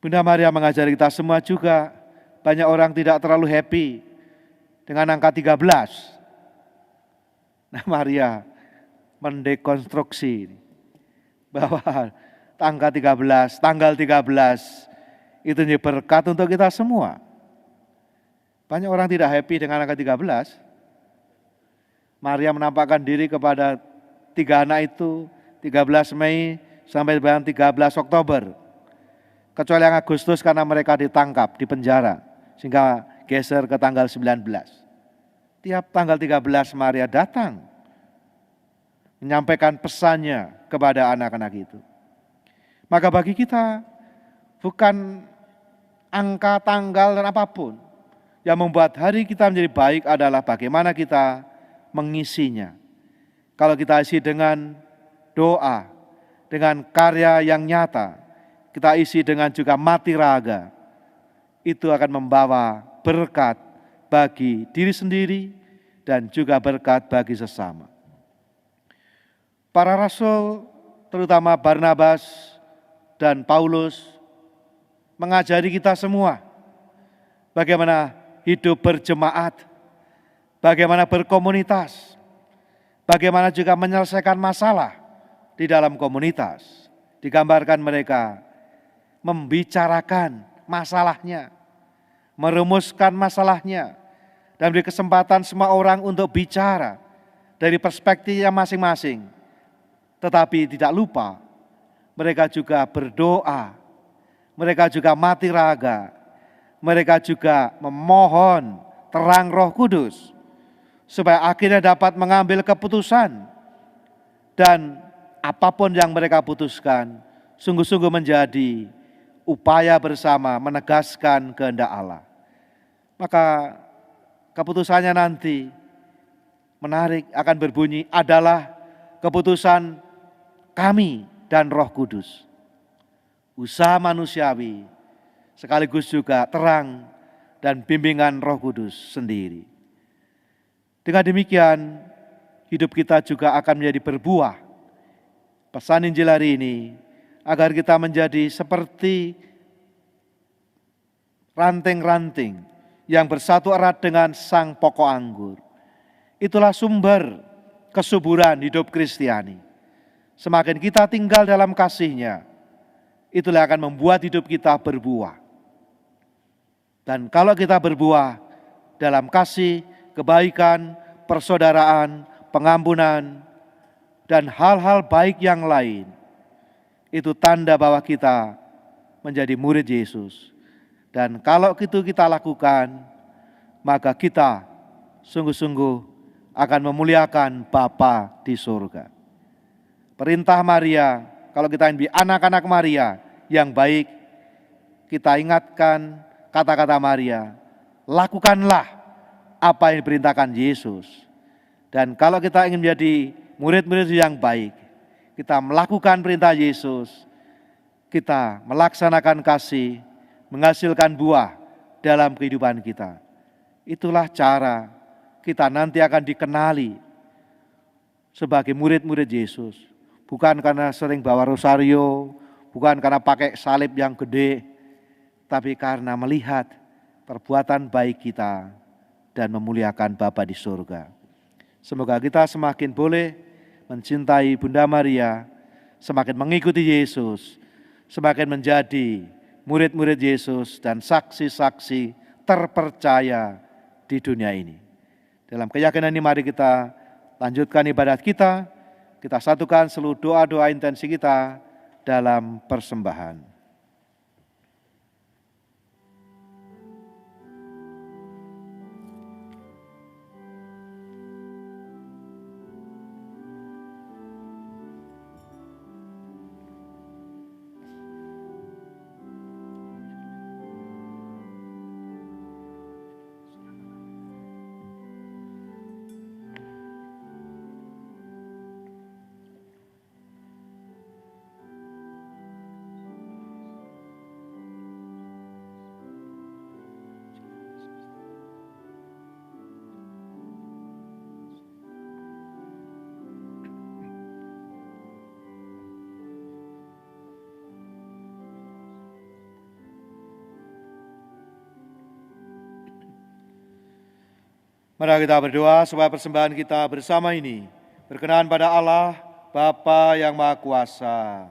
Bunda Maria mengajari kita semua juga, banyak orang tidak terlalu happy dengan angka 13. Nah, Maria mendekonstruksi bahwa tanggal 13 itu berkat untuk kita semua. Banyak orang tidak happy dengan angka 13. Maria menampakkan diri kepada 3 anak itu 13 Mei sampai dengan 13 Oktober. Kecuali yang Agustus karena mereka ditangkap, dipenjara, sehingga geser ke tanggal 19. Tiap tanggal 13 Maria datang menyampaikan pesannya kepada anak-anak itu. Maka bagi kita bukan angka, tanggal, dan apapun. Yang membuat hari kita menjadi baik adalah bagaimana kita mengisinya. Kalau kita isi dengan doa, dengan karya yang nyata, kita isi dengan juga mati raga, itu akan membawa berkat bagi diri sendiri dan juga berkat bagi sesama. Para rasul, terutama Barnabas dan Paulus, mengajari kita semua bagaimana hidup berjemaat, bagaimana berkomunitas, bagaimana juga menyelesaikan masalah di dalam komunitas. Digambarkan mereka membicarakan masalahnya, merumuskan masalahnya, dan beri kesempatan semua orang untuk bicara dari perspektifnya masing-masing. Tetapi tidak lupa, mereka juga berdoa, mereka juga mati raga, mereka juga memohon terang Roh Kudus, supaya akhirnya dapat mengambil keputusan, dan apapun yang mereka putuskan, sungguh-sungguh menjadi upaya bersama menegaskan kehendak Allah. Maka keputusannya nanti menarik, akan berbunyi adalah keputusan kami dan Roh Kudus. Usaha manusiawi sekaligus juga terang dan bimbingan Roh Kudus sendiri. Dengan demikian, hidup kita juga akan menjadi berbuah. Pesan Injil hari ini, agar kita menjadi seperti ranting-ranting yang bersatu erat dengan sang pokok anggur. Itulah sumber kesuburan hidup Kristiani. Semakin kita tinggal dalam kasih-Nya, itulah akan membuat hidup kita berbuah. Dan kalau kita berbuah dalam kasih, kebaikan, persaudaraan, pengampunan, dan hal-hal baik yang lain, itu tanda bahwa kita menjadi murid Yesus. Dan kalau itu kita lakukan, maka kita sungguh-sungguh akan memuliakan Bapa di surga. Perintah Maria, kalau kita ingin anak-anak Maria yang baik, kita ingatkan kata-kata Maria, lakukanlah apa yang diperintahkan Yesus. Dan kalau kita ingin menjadi murid-murid yang baik, kita melakukan perintah Yesus, kita melaksanakan kasih, menghasilkan buah dalam kehidupan kita. Itulah cara kita nanti akan dikenali sebagai murid-murid Yesus. Bukan karena sering bawa rosario, bukan karena pakai salib yang gede, tapi karena melihat perbuatan baik kita dan memuliakan Bapa di surga. Semoga kita semakin boleh mencintai Bunda Maria, semakin mengikuti Yesus, semakin menjadi murid-murid Yesus dan saksi-saksi terpercaya di dunia ini. Dalam keyakinan ini mari kita lanjutkan ibadat kita satukan seluruh doa-doa intensi kita dalam persembahan. Mari kita berdoa supaya persembahan kita bersama ini berkenan pada Allah, Bapa yang Maha Kuasa.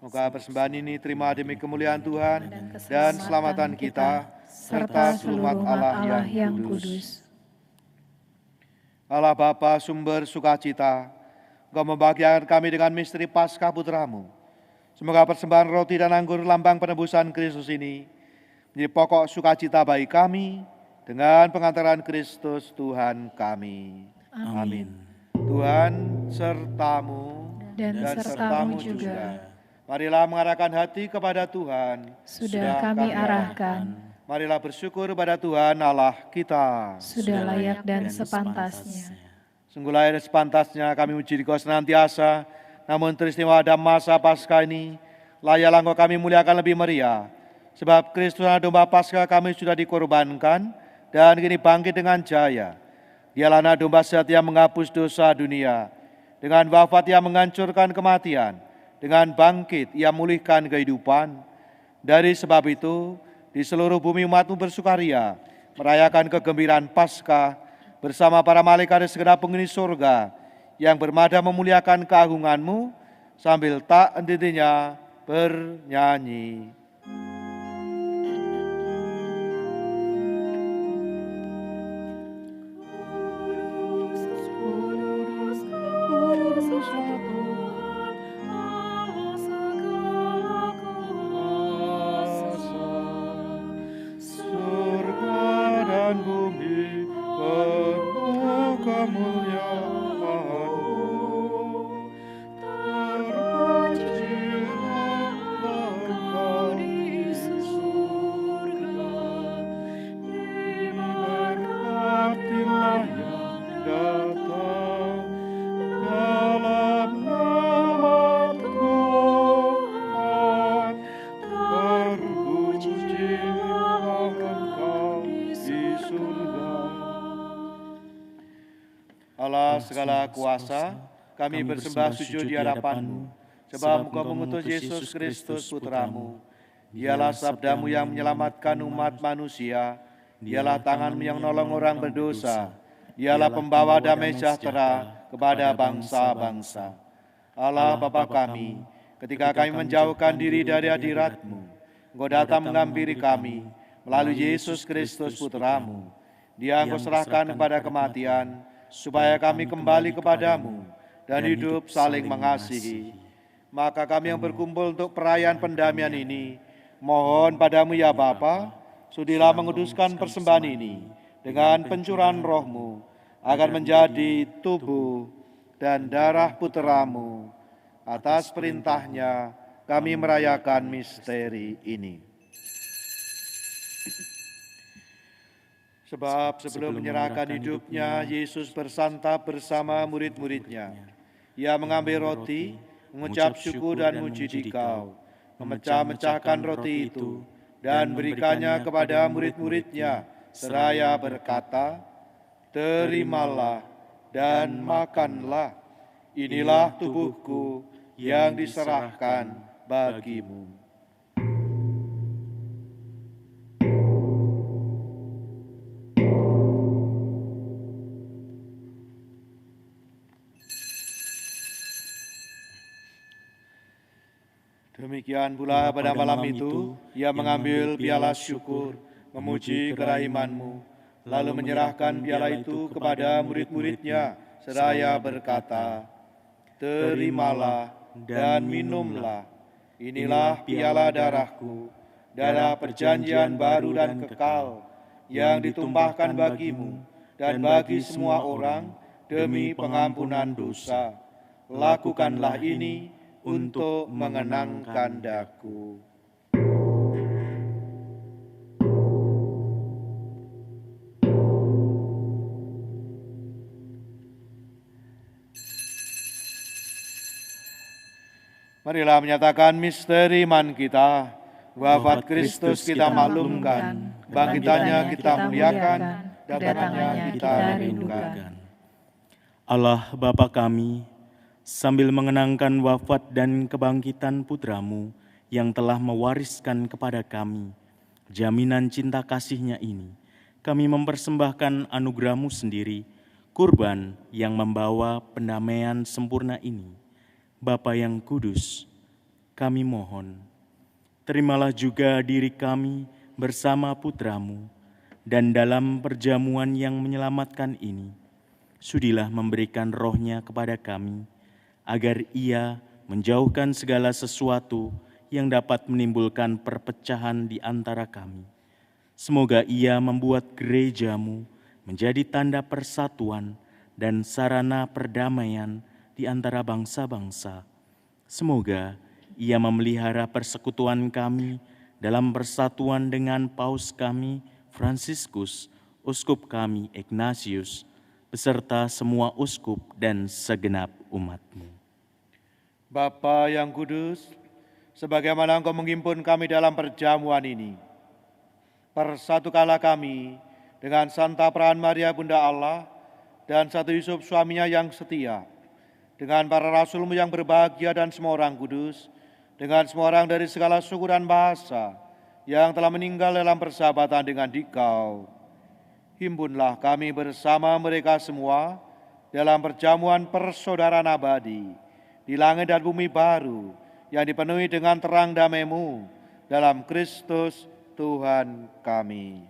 Semoga persembahan ini terima demi kemuliaan Tuhan dan keselamatan kita, serta seluruh umat Allah yang kudus. Allah Bapa sumber sukacita, Engkau membahagiakan kami dengan misteri Paskah Putra-Mu. Semoga persembahan roti dan anggur lambang penebusan Kristus ini menjadi pokok sukacita bagi kami, dengan pengantaran Kristus Tuhan kami. Amin. Tuhan sertamu dan sertamu juga. Marilah mengarahkan hati kepada Tuhan. Sudah kami arahkan. Marilah bersyukur pada Tuhan Allah kita. Sudah layak dan sepantasnya. Sungguh layak dan sepantasnya kami muji Dikau senantiasa. Namun teristimewa dalam masa Paskah ini, layaklah Engkau kami muliakan lebih meriah. Sebab Kristus anak domba Paskah kami sudah dikorbankan dan kini bangkit dengan jaya. Dialah anak domba sejati yang menghapus dosa dunia. Dengan wafat ia menghancurkan kematian. Dengan bangkit ia memulihkan kehidupan. Dari sebab itu, di seluruh bumi umat-Mu bersukaria, merayakan kegembiraan Paskah bersama para malaikat dan segenap penghuni surga yang bermada memuliakan keagungan-Mu sambil tak henti-hentinya bernyanyi. Segala kuasa, kami bersembah sujud di hadapan-Mu, sebab Engkau mengutus Yesus Kristus Putra-Mu. Dialah sabda-Mu yang menyelamatkan umat manusia, dialah tangan-Mu yang menolong orang berdosa, dialah pembawa damai sejahtera kepada bangsa-bangsa. Allah Bapa kami, ketika kami menjauhkan diri dari hadirat-Mu, Engkau datang menghampiri kami melalui Yesus Kristus Putra-Mu. Dia Engkau serahkan kepada kematian, supaya kami kembali kepadamu dan hidup saling mengasihi. Maka kami yang berkumpul untuk perayaan pendamaian ini, mohon padamu ya Bapa, sudilah menguduskan persembahan ini dengan pencurahan roh-Mu, agar menjadi tubuh dan darah Putra-Mu. Atas perintahnya kami merayakan misteri ini. Sebab sebelum menyerahkan hidupnya, Yesus bersantap bersama murid-muridnya. Ia mengambil roti, mengucap syukur dan muji Dikau, memecah-mecahkan roti itu, dan berikannya kepada murid-muridnya, seraya berkata, "Terimalah dan makanlah, inilah tubuhku yang diserahkan bagimu." Demikian pula pada malam itu, ia mengambil piala syukur, memuji kerahiman-Mu, lalu menyerahkan piala itu kepada murid-muridnya, seraya berkata, "Terimalah dan minumlah, inilah piala darahku, darah perjanjian baru dan kekal, yang ditumpahkan bagimu dan bagi semua orang demi pengampunan dosa. Lakukanlah ini untuk mengenangkan daku." Marilah menyatakan misteri iman kita. Wafat Kristus kita maklumkan, bangkitannya kita muliakan, datangannya kita rindukan. Allah Bapa kami, sambil mengenangkan wafat dan kebangkitan Putra-Mu yang telah mewariskan kepada kami jaminan cinta kasih-Nya ini, kami mempersembahkan anugerah-Mu sendiri, kurban yang membawa pendamaian sempurna ini. Bapa yang kudus, kami mohon, terimalah juga diri kami bersama Putra-Mu, dan dalam perjamuan yang menyelamatkan ini, sudilah memberikan roh-Nya kepada kami, agar Ia menjauhkan segala sesuatu yang dapat menimbulkan perpecahan di antara kami. Semoga Ia membuat gereja-Mu menjadi tanda persatuan dan sarana perdamaian di antara bangsa-bangsa. Semoga Ia memelihara persekutuan kami dalam persatuan dengan Paus kami, Fransiskus, Uskup kami, Ignatius, beserta semua uskup dan segenap umat-Mu. Bapa yang kudus, sebagaimana Engkau menghimpun kami dalam perjamuan ini, persatukanlah kami dengan Santa Peran Maria Bunda Allah dan Satu Yusuf suaminya yang setia, dengan para rasul-Mu yang berbahagia dan semua orang kudus, dengan semua orang dari segala suku dan bahasa yang telah meninggal dalam persahabatan dengan Dikau. Himpunlah kami bersama mereka semua dalam perjamuan persaudaraan abadi di langit dan bumi baru yang dipenuhi dengan terang damai-Mu dalam Kristus Tuhan kami.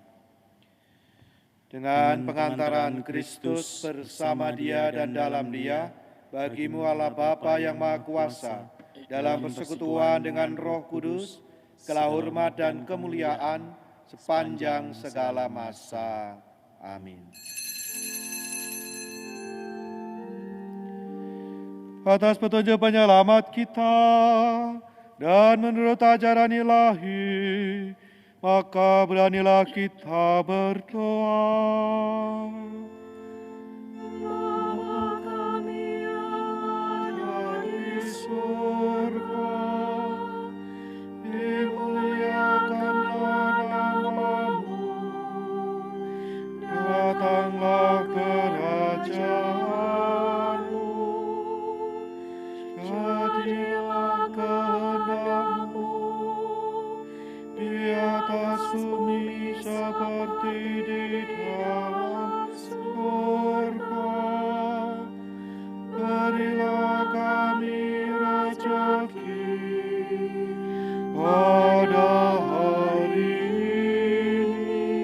Dengan pengantaran Kristus bersama Dia dan dalam Dia, bagi-Mu Allah Bapa yang Maha Kuasa, dalam persekutuan dengan Roh Kudus, segala hormat dan kemuliaan sepanjang segala masa. Amin. Atas petunjuk penyelamat kita dan menurut ajaran ilahi, maka beranilah kita berdoa. Bapa kami yang ada di Surga, dimuliakanlah nama-Mu, datanglah kerajaan-Mu, jadilah kehendak-Mu di atas bumi seperti di dalam surga. Berilah kami rezeki pada hari ini,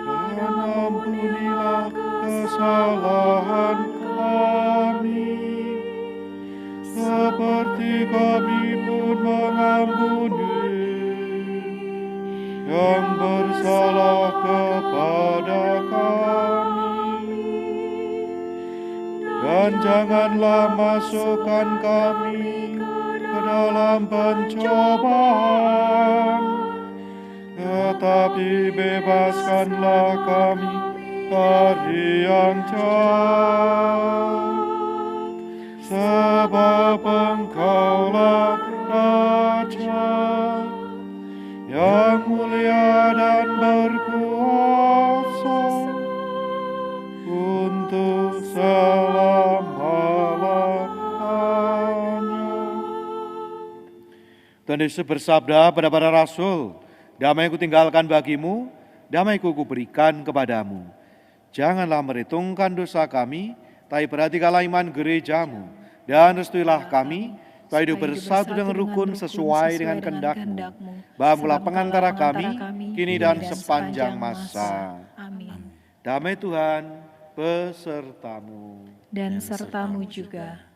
dan ampunilah kesalahan kami, seperti kami pun mengampuni yang bersalah kepada kami. Dan janganlah masukkan kami ke dalam pencobaan, tetapi bebaskanlah kami dari yang jahat. Sebab Engkaulah Raja yang mulia dan berkuasa untuk selama-lamanya. Dan Yesus bersabda pada para rasul, "Damai kutinggalkan bagimu, damai kuberikan kepadamu. Janganlah merhitungkan dosa kami, tapi perhatikanlah iman gerejamu, dan restuilah kami, supaya hidup bersatu dengan rukun sesuai dengan kehendak-Mu. Bangunlah pengantara kami, kini dan sepanjang masa." Amin. Damai Tuhan besertamu. Dan sertamu juga.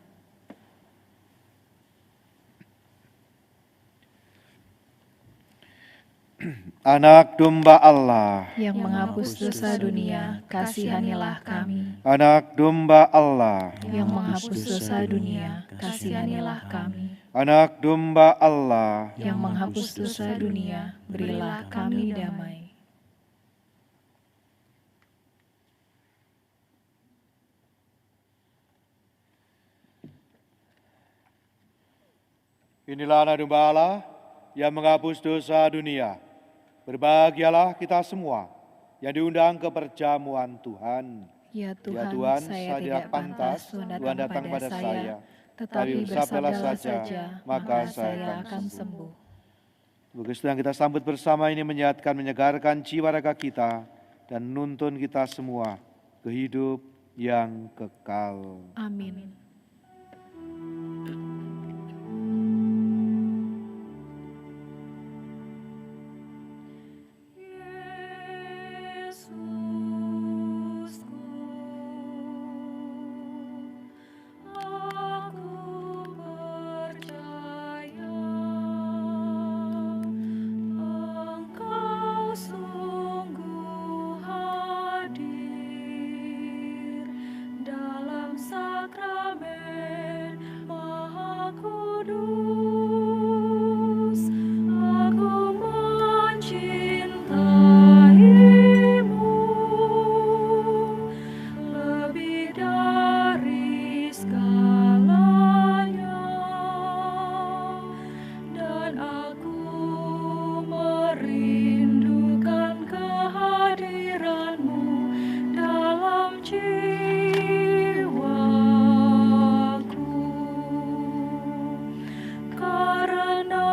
Anak domba Allah, Yang menghapus dosa dunia, kasihanilah kami. anak domba Allah, Yang menghapus dosa dunia, kasihanilah kami. anak domba Allah. Yang menghapus dosa dunia, berilah kami damai. Inilah anak domba Allah yang menghapus dosa dunia. Berbahagialah kita semua yang diundang ke perjamuan Tuhan. Ya Ya Tuhan, saya tidak pantas Tuhan datang pada saya, tetapi bersabdalah saja, maka saya akan sembuh. Kristus yang kita sambut bersama ini menyehatkan, menyegarkan jiwa raga kita, dan nuntun kita semua ke hidup yang kekal. Amin. Dalam sakramen merindukan kehadiran-Mu dalam jiwaku. Karena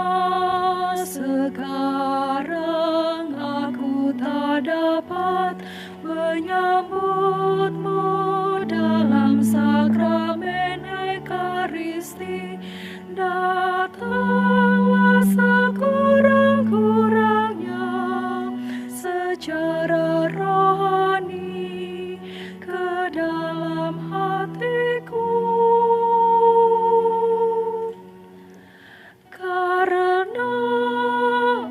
sekarang aku tak dapat menyambut-Mu dalam sakramen Ekaristi, datanglah sekurang-kurangnya secara rohani ke dalam hatiku. Karena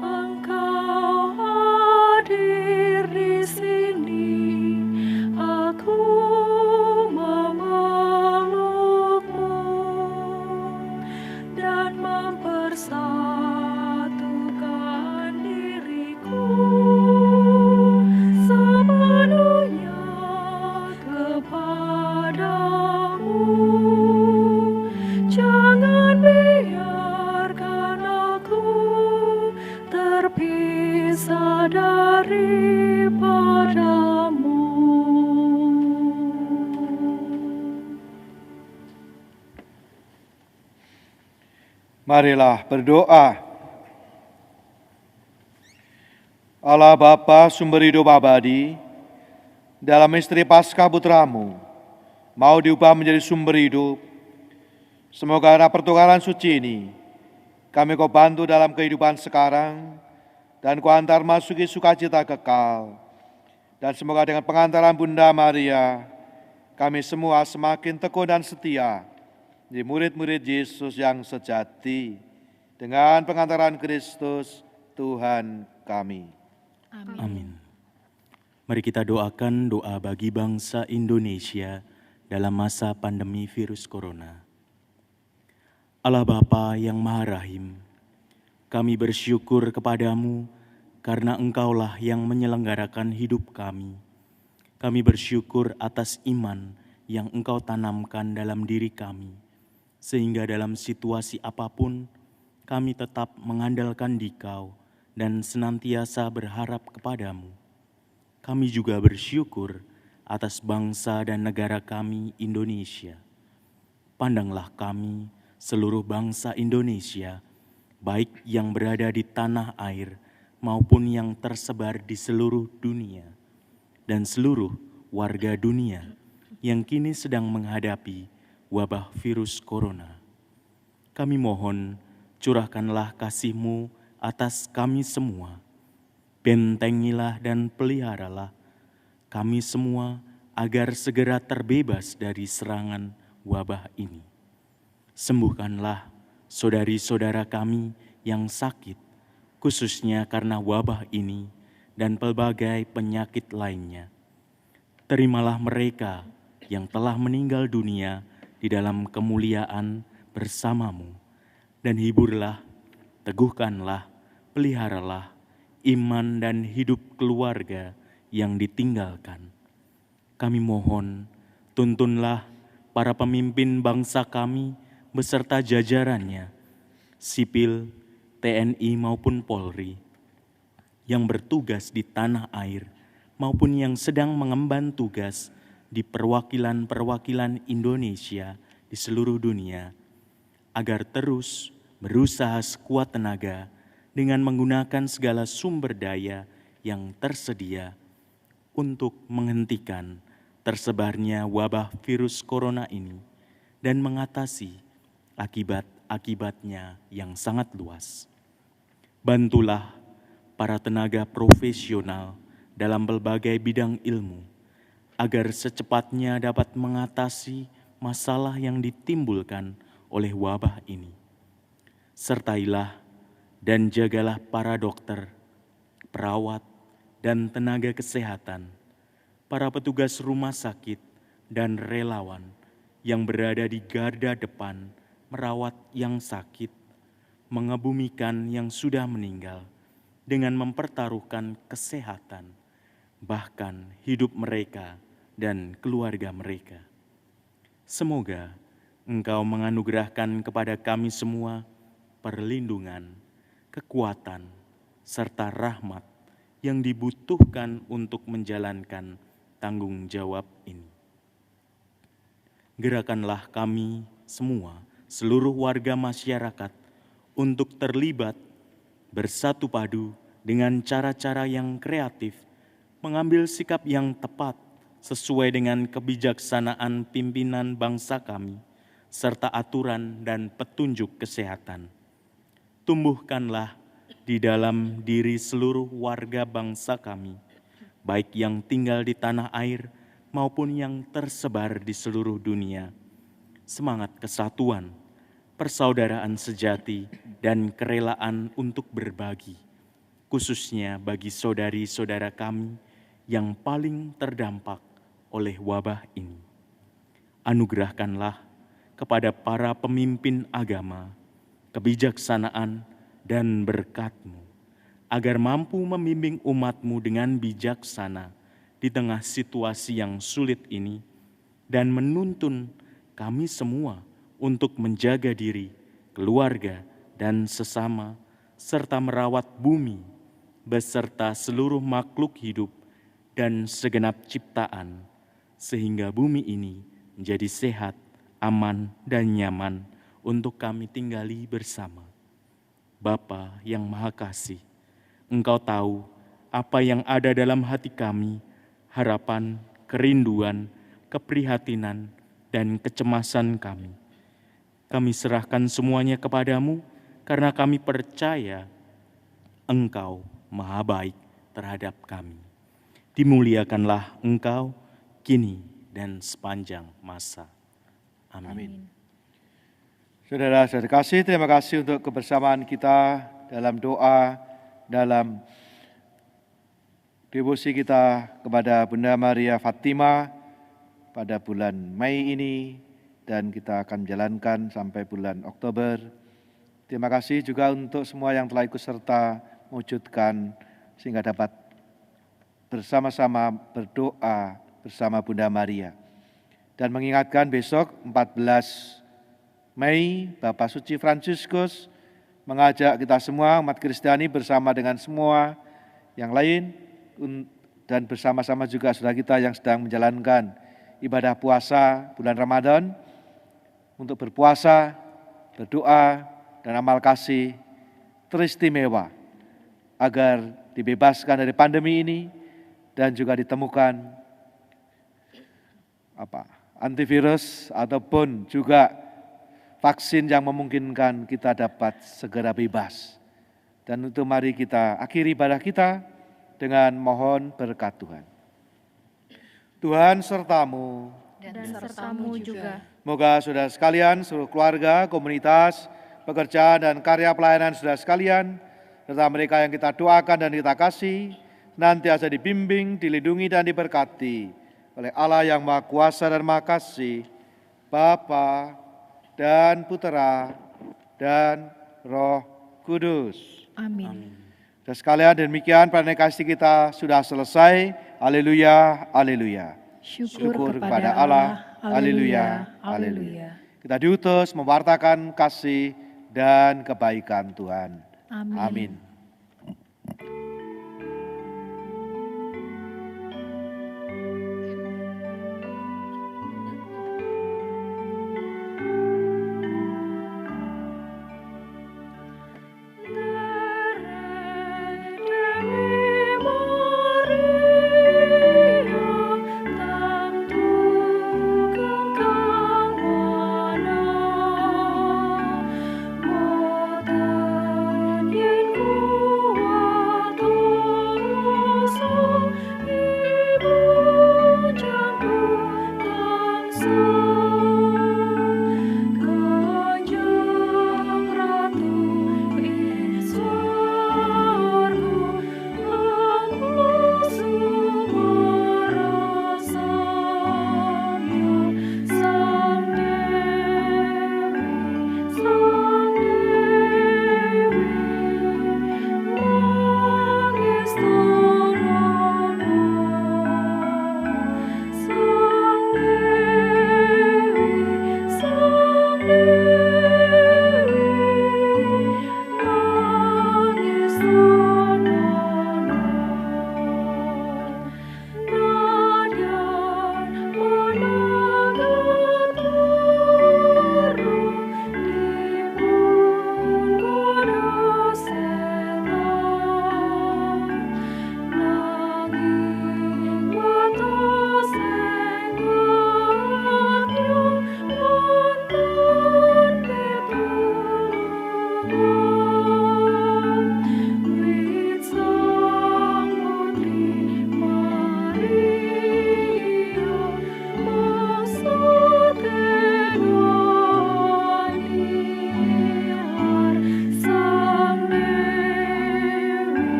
Engkau hadir di sini, aku memeluk-Mu dan mempersatukan diriku sepenuhnya kepadamu. Jangan biarkan aku terpisah daripada-Mu. Marilah berdoa. Allah Bapa sumber hidup abadi, dalam misteri Paskah Putra-Mu, mau diubah menjadi sumber hidup. Semoga karena pertukaran suci ini, kami Kau bantu dalam kehidupan sekarang, dan Kau antar masuki sukacita kekal. Dan semoga dengan pengantaran Bunda Maria, kami semua semakin tekun dan setia di murid-murid Yesus yang sejati, dengan pengantaran Kristus Tuhan kami. Amin. Mari kita doakan doa bagi bangsa Indonesia dalam masa pandemi virus corona. Allah Bapa yang Maha Rahim, kami bersyukur kepadamu karena Engkaulah yang menyelenggarakan hidup kami. Kami bersyukur atas iman yang Engkau tanamkan dalam diri kami, sehingga dalam situasi apapun kami tetap mengandalkan Dikau dan senantiasa berharap kepadamu. Kami juga bersyukur atas bangsa dan negara kami Indonesia. Pandanglah kami, seluruh bangsa Indonesia, baik yang berada di tanah air maupun yang tersebar di seluruh dunia, dan seluruh warga dunia yang kini sedang menghadapi wabah virus corona. Kami mohon, curahkanlah kasih-Mu atas kami semua. Bentengilah dan peliharalah kami semua agar segera terbebas dari serangan wabah ini. Sembuhkanlah saudari-saudara kami yang sakit, khususnya karena wabah ini dan pelbagai penyakit lainnya. Terimalah mereka yang telah meninggal dunia di dalam kemuliaan bersama-Mu, dan hiburlah, teguhkanlah, peliharalah iman dan hidup keluarga yang ditinggalkan. Kami mohon, tuntunlah para pemimpin bangsa kami beserta jajarannya, sipil, TNI maupun Polri, yang bertugas di tanah air maupun yang sedang mengemban tugas di perwakilan-perwakilan Indonesia di seluruh dunia, agar terus berusaha sekuat tenaga dengan menggunakan segala sumber daya yang tersedia untuk menghentikan tersebarnya wabah virus corona ini dan mengatasi akibat-akibatnya yang sangat luas. Bantulah para tenaga profesional dalam berbagai bidang ilmu agar secepatnya dapat mengatasi masalah yang ditimbulkan oleh wabah ini. Sertailah dan jagalah para dokter, perawat, dan tenaga kesehatan, para petugas rumah sakit dan relawan yang berada di garda depan merawat yang sakit, mengebumikan yang sudah meninggal dengan mempertaruhkan kesehatan, bahkan hidup mereka dan keluarga mereka. Semoga Engkau menganugerahkan kepada kami semua perlindungan, kekuatan, serta rahmat yang dibutuhkan untuk menjalankan tanggung jawab ini. Gerakanlah kami semua, seluruh warga masyarakat, untuk terlibat bersatu padu dengan cara-cara yang kreatif, mengambil sikap yang tepat sesuai dengan kebijaksanaan pimpinan bangsa kami, serta aturan dan petunjuk kesehatan. Tumbuhkanlah di dalam diri seluruh warga bangsa kami, baik yang tinggal di tanah air maupun yang tersebar di seluruh dunia, semangat kesatuan, persaudaraan sejati, dan kerelaan untuk berbagi, khususnya bagi saudari-saudara kami yang paling terdampak oleh wabah ini. Anugerahkanlah kepada para pemimpin agama kebijaksanaan dan berkat-Mu, agar mampu membimbing umat-Mu dengan bijaksana di tengah situasi yang sulit ini, dan menuntun kami semua untuk menjaga diri, keluarga, dan sesama, serta merawat bumi beserta seluruh makhluk hidup dan segenap ciptaan, sehingga bumi ini menjadi sehat, aman, dan nyaman untuk kami tinggali bersama. Bapa yang Maha Kasih, Engkau tahu apa yang ada dalam hati kami, harapan, kerinduan, keprihatinan, dan kecemasan kami. Kami serahkan semuanya kepadamu karena kami percaya Engkau Maha Baik terhadap kami. Dimuliakanlah Engkau kini dan sepanjang masa. Amin. Saudara-saudara kasih, terima kasih untuk kebersamaan kita dalam doa, dalam devosi kita kepada Bunda Maria Fatima pada bulan Mei ini, dan kita akan menjalankan sampai bulan Oktober. Terima kasih juga untuk semua yang telah ikut serta mewujudkan sehingga dapat bersama-sama berdoa bersama Bunda Maria. Dan mengingatkan besok 14 Mei, Bapak Suci Fransiskus mengajak kita semua umat Kristiani bersama dengan semua yang lain dan bersama-sama juga saudara kita yang sedang menjalankan ibadah puasa bulan Ramadan untuk berpuasa, berdoa, dan amal kasih teristimewa agar dibebaskan dari pandemi ini dan juga ditemukan antivirus ataupun juga vaksin yang memungkinkan kita dapat segera bebas. Dan untuk mari kita akhiri ibadah kita dengan mohon berkat Tuhan. Tuhan sertamu. Dan sertamu juga. Moga saudara sekalian, seluruh keluarga, komunitas, pekerjaan dan karya pelayanan saudara sekalian, serta mereka yang kita doakan dan kita kasih, nantiasa dibimbing, dilindungi dan diberkati oleh Allah yang Maha Kuasa dan Maha Kasih, Bapa dan Putera dan Roh Kudus. Amin. Dan sekalian demikian pelayanan kasih kita sudah selesai. Haleluya, haleluya. Syukur kepada Allah. Haleluya, haleluya. Kita diutus mewartakan kasih dan kebaikan Tuhan. Amin. Amin. Ku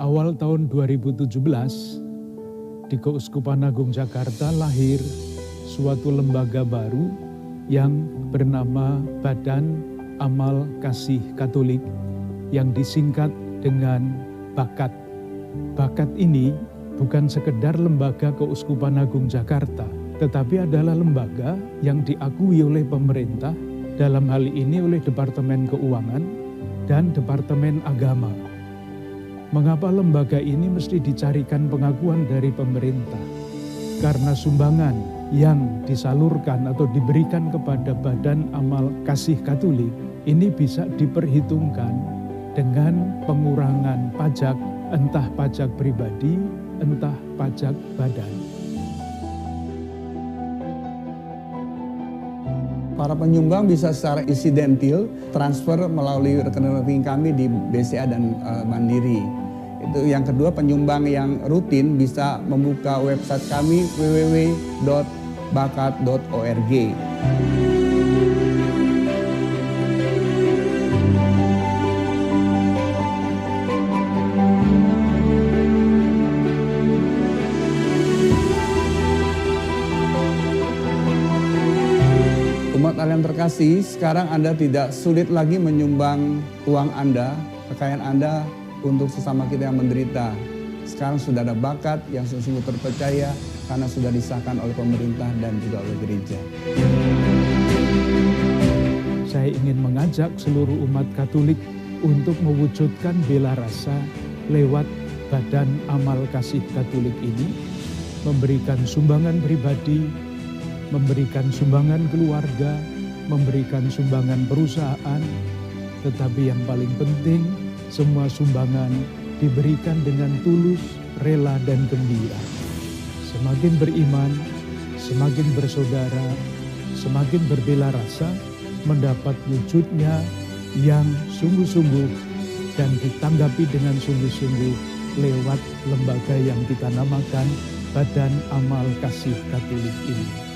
awal tahun 2017 di Keuskupan Agung Jakarta lahir suatu lembaga baru yang bernama Badan Amal Kasih Katolik yang disingkat dengan BAKAT. BAKAT ini bukan sekedar lembaga Keuskupan Agung Jakarta, tetapi adalah lembaga yang diakui oleh pemerintah, dalam hal ini oleh Departemen Keuangan dan Departemen Agama. Mengapa lembaga ini mesti dicarikan pengakuan dari pemerintah? Karena sumbangan yang disalurkan atau diberikan kepada Badan Amal Kasih Katolik ini bisa diperhitungkan dengan pengurangan pajak, entah pajak pribadi, entah pajak badan. Para penyumbang bisa secara insidentil transfer melalui rekening kami di BCA dan Mandiri. Itu yang kedua, penyumbang yang rutin bisa membuka website kami www.bakat.org. Umat Allah yang terkasih, sekarang Anda tidak sulit lagi menyumbang uang Anda, kekayaan Anda untuk sesama kita yang menderita. Sekarang sudah ada bakat yang sungguh terpercaya karena sudah disahkan oleh pemerintah dan juga oleh gereja. Saya ingin mengajak seluruh umat Katolik untuk mewujudkan bela rasa lewat Badan Amal Kasih Katolik ini, memberikan sumbangan pribadi, memberikan sumbangan keluarga, memberikan sumbangan perusahaan, tetapi yang paling penting, semua sumbangan diberikan dengan tulus, rela, dan gembira. Semakin beriman, semakin bersaudara, semakin berbela rasa, mendapat wujudnya yang sungguh-sungguh dan ditanggapi dengan sungguh-sungguh lewat lembaga yang kita namakan Badan Amal Kasih Katolik ini.